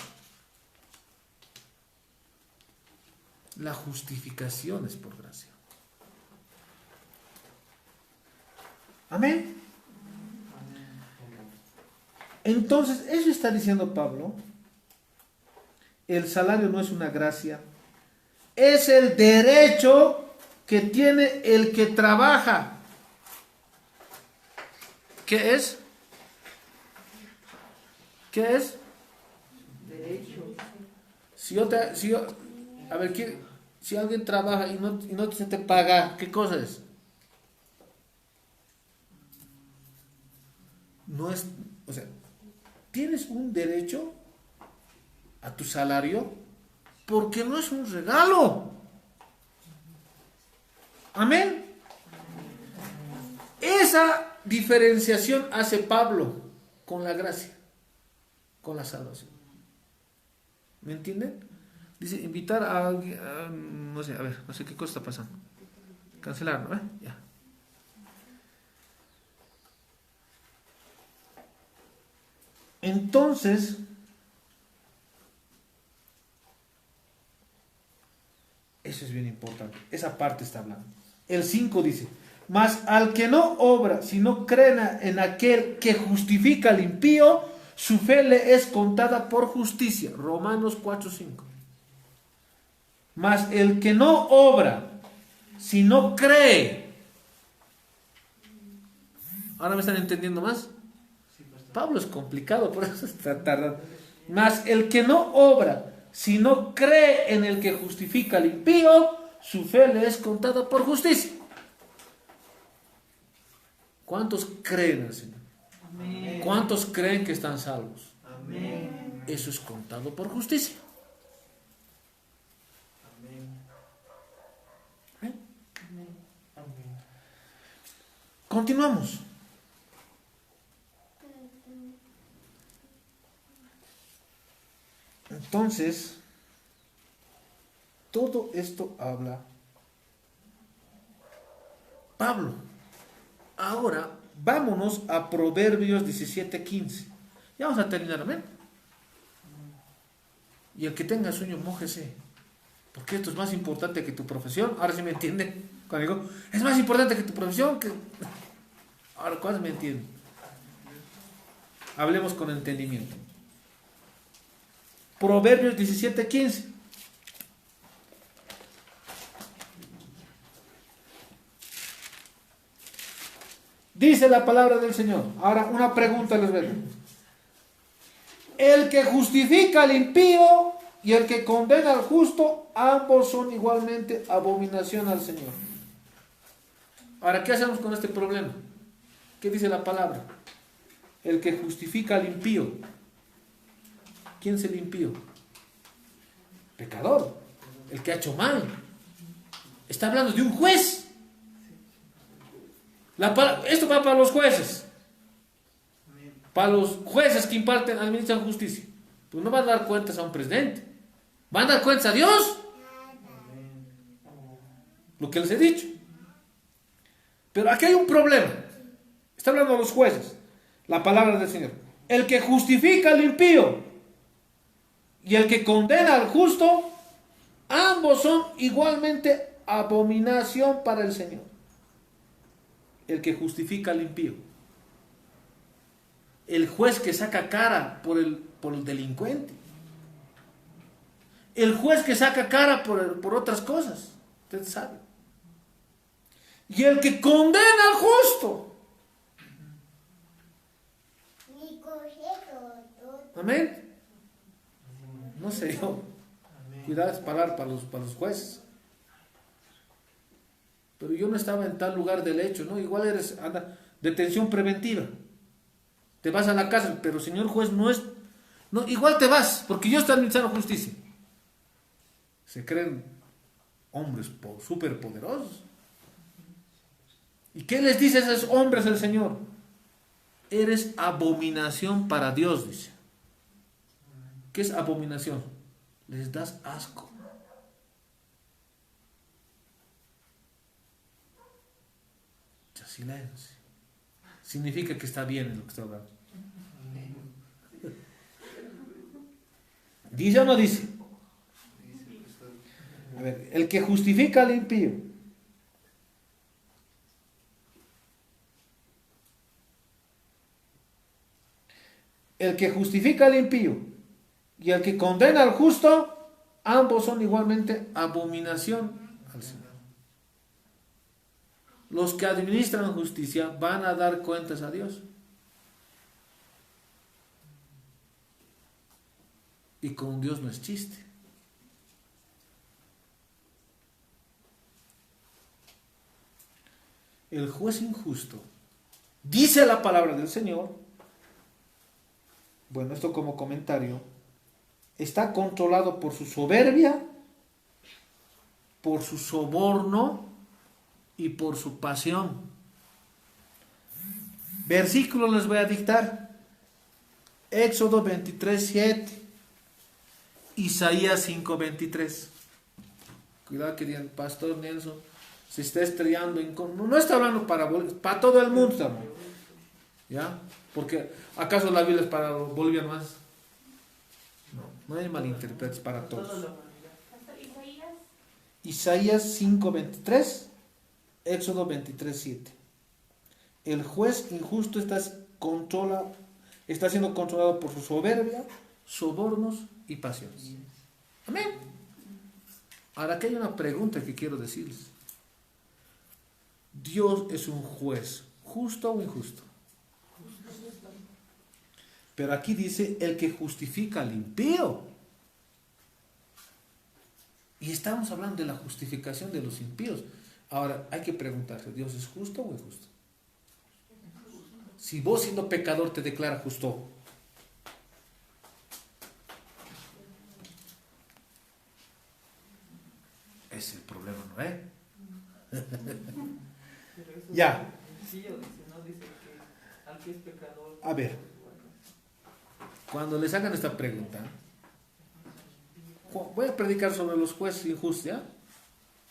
La justificación es por gracia. Amén. Entonces, eso está diciendo Pablo. El salario no es una gracia. Es el derecho que tiene el que trabaja. ¿Qué es? ¿Qué es? Derecho. A ver, si alguien trabaja y no se te paga, ¿qué cosa es? No es, o sea, tienes un derecho a tu salario porque no es un regalo. Amén. Esa diferenciación hace Pablo con la gracia, con la salvación. ¿Me entienden? Dice, invitar a alguien, no sé, a ver, no sé qué cosa está pasando. Cancelar, ¿no? Ya. Entonces, eso es bien importante. Esa parte está hablando. El 5 dice, mas al que no obra, sino cree en aquel que justifica al impío, su fe le es contada por justicia. Romanos 4:5. Mas el que no obra, sino cree. ¿Ahora me están entendiendo más? Pablo es complicado, por eso está tardando. Mas el que no obra, sino cree en el que justifica al impío, su fe le es contada por justicia. ¿Cuántos creen al Señor? Amén. ¿Cuántos creen que están salvos? Amén. eso es contado por justicia. ¿Eh? Continuamos. Entonces, todo esto habla Pablo. Ahora, vámonos a Proverbios 17:15. Ya vamos a terminar, amén. Y el que tenga sueño, mójese. Porque esto es más importante que tu profesión. Ahora sí me entienden. Cuando digo, es más importante que tu profesión. Ahora, ¿cuándo me entienden? Hablemos con entendimiento. Proverbios 17:15. Dice la palabra del Señor. Ahora, una pregunta les veo. El que justifica al impío y el que condena al justo, ambos son igualmente abominación al Señor. Ahora, ¿qué hacemos con este problema? ¿Qué dice la palabra? El que justifica al impío. ¿Quién es el impío? Pecador. El que ha hecho mal. Está hablando de un juez. Esto va para los jueces. Para los jueces que imparten, administran justicia. Pues no van a dar cuentas a un presidente. Van a dar cuentas a Dios. Lo que les he dicho. Pero aquí hay un problema. Está hablando de los jueces. La palabra del Señor. El que justifica al impío y el que condena al justo, ambos son igualmente abominación para el Señor. El que justifica al impío. El juez que saca cara por el delincuente. El juez que saca cara por otras cosas. Usted sabe. Y el que condena al justo. Amén. No sé yo. Cuidado es parar para los jueces. Pero yo no estaba en tal lugar del hecho, ¿no? Igual detención preventiva. Te vas a la cárcel, pero señor juez no, igual te vas, porque yo estoy administrando justicia. Se creen hombres superpoderosos. ¿Y qué les dice a esos hombres el Señor? Eres abominación para Dios, dice. ¿Qué es abominación? Les das asco. Ya, silencio. Significa que está bien en lo que está hablando. ¿Dice o no dice? A ver, el que justifica al impío. El que justifica al impío y el que condena al justo, ambos son igualmente abominación al Señor. Los que administran justicia van a dar cuentas a Dios. Y con Dios no es chiste. El juez injusto, dice la palabra del Señor, bueno, esto como comentario, está controlado por su soberbia, por su soborno y por su pasión. Versículos les voy a dictar. Éxodo 23:7, Isaías 5:23. Cuidado que digan, Pastor Nelson se está estrellando. No está hablando para todo el mundo también. ¿Ya? Porque ¿acaso la Biblia es para los bolivianos? No hay malinterpretes, para todos. Isaías 5:23, Éxodo 23:7. El juez injusto está siendo controlado por su soberbia, sobornos y pasiones. Amén. Ahora aquí hay una pregunta que quiero decirles. ¿Dios es un juez justo o injusto? Pero aquí dice el que justifica al impío. Y estamos hablando de la justificación de los impíos. Ahora hay que preguntarse, ¿Dios es justo o injusto? Si vos siendo pecador te declara justo, Pero eso Ya. es sencillo, dice, no dice que al que es pecador. A ver, cuando les hagan esta pregunta, voy a predicar sobre los jueces injustos, ¿ya?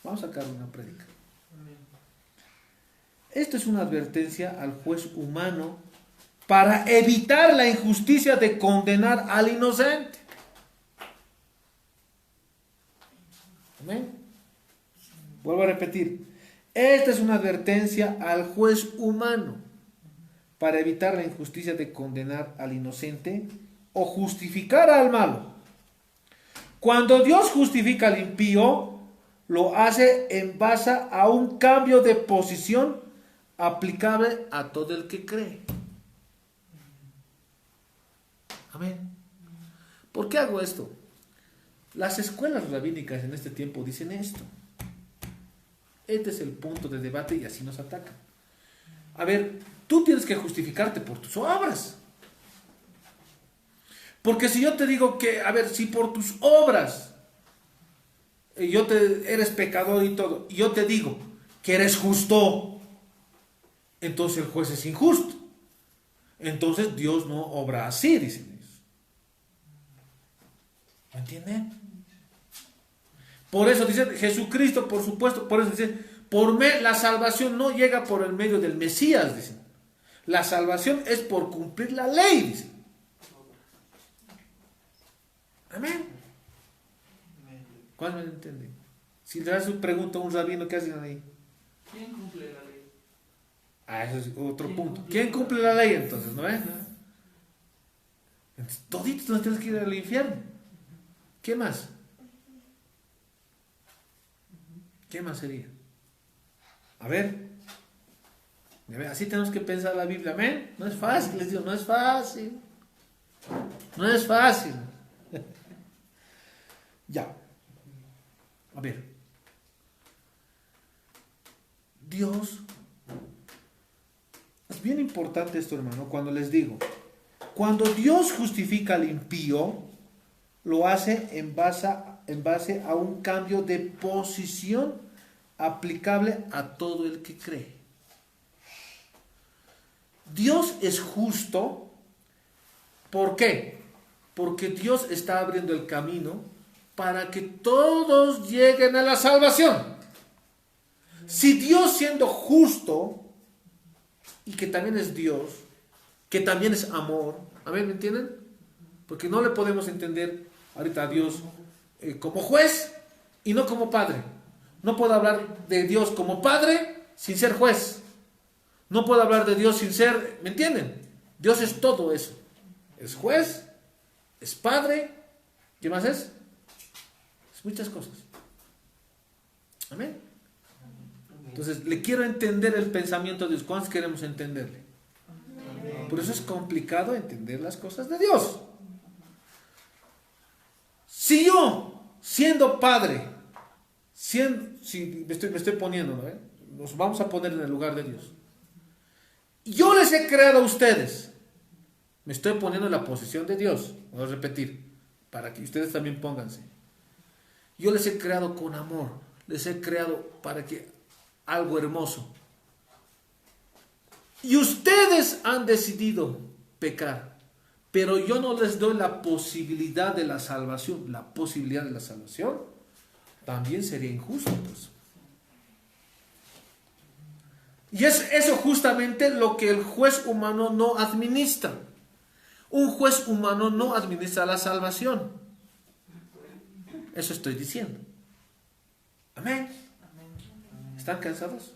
Vamos a sacar una predica. Esto es una advertencia al juez humano para evitar la injusticia de condenar al inocente. Amén. Vuelvo a repetir. Esta es una advertencia al juez humano para evitar la injusticia de condenar al inocente o justificar al malo. Cuando Dios justifica al impío, lo hace en base a un cambio de posición aplicable a todo el que cree. Amén. ¿Por qué hago esto? Las escuelas rabínicas en este tiempo dicen esto. Este es el punto de debate y así nos atacan. A ver, tú tienes que justificarte por tus obras. Porque si yo te digo que, a ver, si por tus obras eres pecador y todo, y yo te digo que eres justo, entonces el juez es injusto. Entonces Dios no obra así, dicen ellos. ¿Me entienden? Por eso dice Jesucristo, por supuesto, por eso dice, la salvación no llega por el medio del Mesías, dicen. La salvación es por cumplir la ley, dicen. Amén. ¿Cuál me entiende? Si le das una pregunta a un rabino, ¿qué hacen ahí? ¿Quién cumple la ley? Eso es otro punto. ¿Quién cumple la ley entonces? ¿No es? Entonces, toditos nos tienes que ir al infierno. ¿Qué más? ¿Qué más sería? A ver. Así tenemos que pensar la Biblia. Amén. No es fácil, les digo, no es fácil. No es fácil. Ya. A ver. Dios. Es bien importante esto, hermano, cuando les digo. Cuando Dios justifica al impío, lo hace en base a un cambio de posición aplicable a todo el que cree. Dios es justo. ¿Por qué? Porque Dios está abriendo el camino para que todos lleguen a la salvación. Si Dios, siendo justo y que también es Dios, que también es amor, ¿amén? ¿Me entienden? Porque no le podemos entender ahorita a Dios como juez y no como padre. No puedo hablar de Dios como padre sin ser juez. No puedo hablar de Dios sin ser, ¿me entienden? Dios es todo eso. Es juez, es padre, ¿qué más es? Es muchas cosas. Amén. Entonces, le quiero entender el pensamiento de Dios. ¿Cuántos queremos entenderle? Por eso es complicado entender las cosas de Dios. Si yo, siendo padre, si me estoy poniendo, ¿no? Nos vamos a poner en el lugar de Dios. Yo les he creado a ustedes. Me estoy poniendo en la posición de Dios. Voy a repetir, para que ustedes también pónganse. Yo les he creado con amor. Les he creado para que algo hermoso. Y ustedes han decidido pecar. Pero yo no les doy la posibilidad de la salvación. La posibilidad de la salvación también sería injusto, pues. Y es eso justamente lo que el juez humano no administra. Un juez humano no administra la salvación. Eso estoy diciendo. Amén. ¿Están cansados?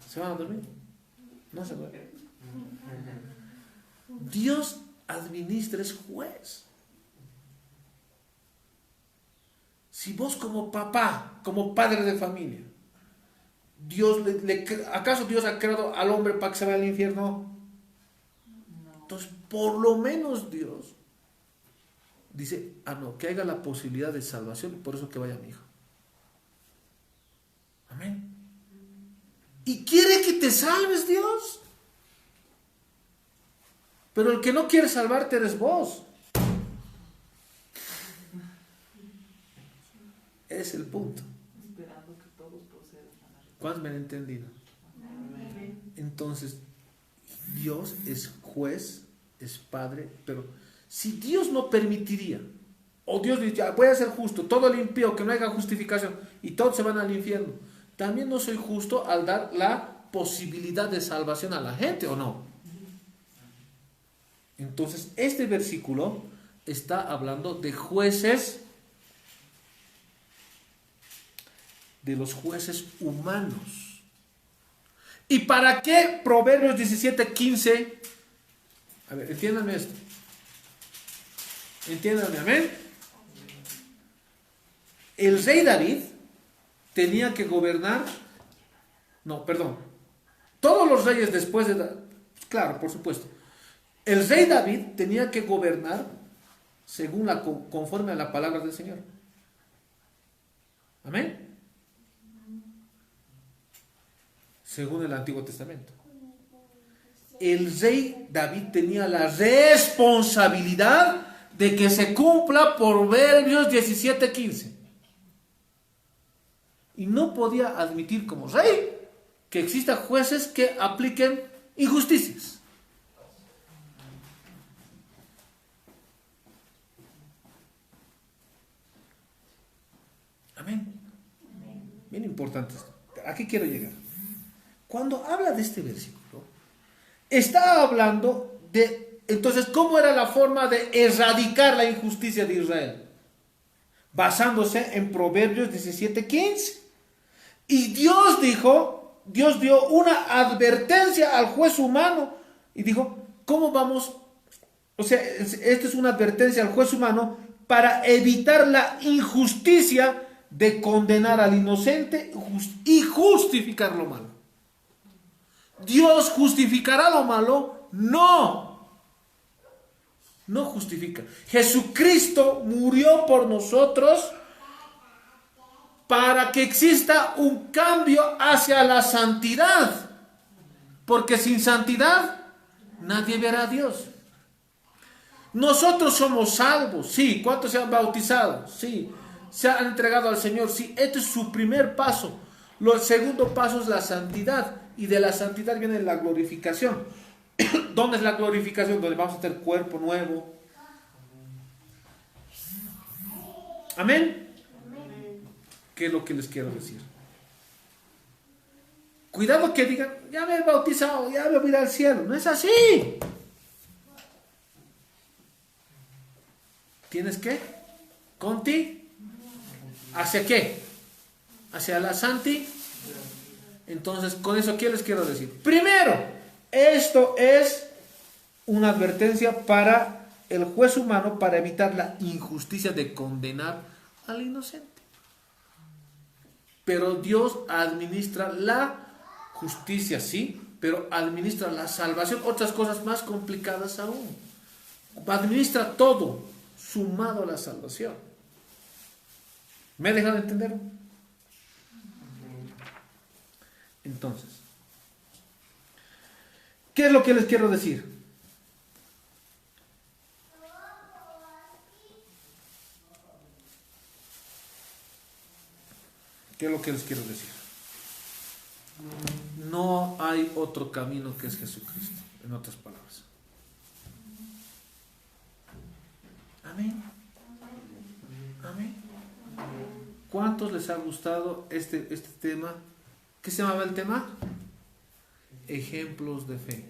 ¿Se van a dormir? No se duermen. Dios administra, es juez. Si vos como papá, como padre de familia, ¿acaso Dios ha creado al hombre para que se vaya al infierno? Entonces, por lo menos Dios dice, que haya la posibilidad de salvación, por eso que vaya mi hijo. Amén. ¿Y quiere que te salves, Dios? Pero el que no quiere salvarte eres vos. Es el punto. Esperando ¿Cuántos me han entendido? Entonces, Dios es juez, es padre, pero si Dios no permitiría, o Dios dice, ya, voy a ser justo, todo el impío, que no haya justificación, y todos se van al infierno, también no soy justo al dar la posibilidad de salvación a la gente, ¿o no? Entonces, este versículo está hablando de jueces, de los jueces humanos. ¿Y para qué Proverbios 17:15? A ver, entiéndanme esto. Entiéndanme, amén. El rey David tenía que gobernar, no, perdón, todos los reyes después de, claro, por supuesto, el rey David tenía que gobernar según conforme a la palabra del Señor. Amén. Según el Antiguo Testamento. El rey David tenía la responsabilidad de que se cumpla Proverbios 17:15. Y no podía admitir como rey que existan jueces que apliquen injusticias. Amén. Bien importante esto. ¿A qué quiero llegar? Cuando habla de este versículo, está hablando de, entonces, ¿cómo era la forma de erradicar la injusticia de Israel? Basándose en Proverbios 17:15. Y Dios dijo, Dios dio una advertencia al juez humano y dijo, ¿cómo vamos? O sea, esta es una advertencia al juez humano para evitar la injusticia de condenar al inocente y justificar lo malo. ¿Dios justificará lo malo? No. No justifica. Jesucristo murió por nosotros para que exista un cambio hacia la santidad. Porque sin santidad nadie verá a Dios. Nosotros somos salvos, sí. ¿Cuántos se han bautizado? Sí. ¿Se han entregado al Señor? Sí. Este es su primer paso. El segundo paso es la santidad. Y de la santidad viene la glorificación. ¿Dónde es la glorificación? Donde vamos a tener cuerpo nuevo. Amén. ¿Qué es lo que les quiero decir? Cuidado que digan, ya me he bautizado, ya me voy a ir al cielo. No es así. ¿Tienes que? ¿Conti? ¿Hacia qué? ¿Hacia la santi? Entonces, con eso, ¿qué les quiero decir? Primero, esto es una advertencia para el juez humano para evitar la injusticia de condenar al inocente. Pero Dios administra la justicia, sí, pero administra la salvación, otras cosas más complicadas aún. Administra todo, sumado a la salvación. ¿Me he dejado entender? Entonces, ¿qué es lo que les quiero decir? ¿Qué es lo que les quiero decir? No hay otro camino que es Jesucristo, en otras palabras. Amén. Amén. ¿Cuántos les ha gustado este tema? ¿Qué se llamaba el tema? Ejemplos de fe.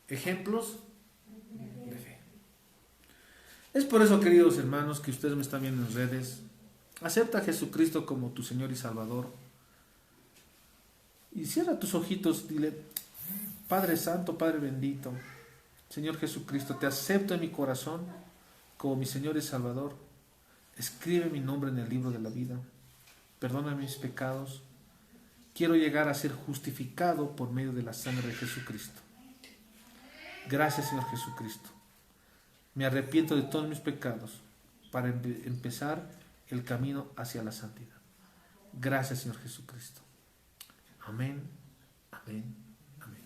Ejemplos de fe. Es por eso, queridos hermanos, que ustedes me están viendo en redes. Acepta a Jesucristo como tu Señor y Salvador. Y cierra tus ojitos, dile, Padre Santo, Padre bendito, Señor Jesucristo, te acepto en mi corazón como mi Señor y Salvador. Escribe mi nombre en el libro de la vida. Perdona mis pecados. Quiero llegar a ser justificado por medio de la sangre de Jesucristo. Gracias, Señor Jesucristo. Me arrepiento de todos mis pecados para empezar el camino hacia la santidad. Gracias, Señor Jesucristo. Amén, amén, amén.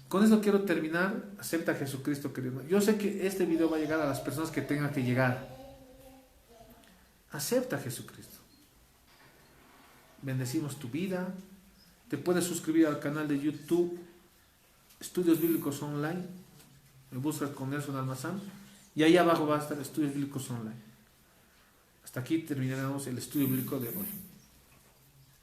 Con eso quiero terminar. Acepta a Jesucristo, querido. Yo sé que este video va a llegar a las personas que tengan que llegar. Acepta a Jesucristo. Bendecimos tu vida. Te puedes suscribir al canal de YouTube Estudios Bíblicos Online. Me buscas con Nelson Almazán. Y ahí abajo va a estar Estudios Bíblicos Online. Hasta aquí terminaremos el estudio bíblico de hoy.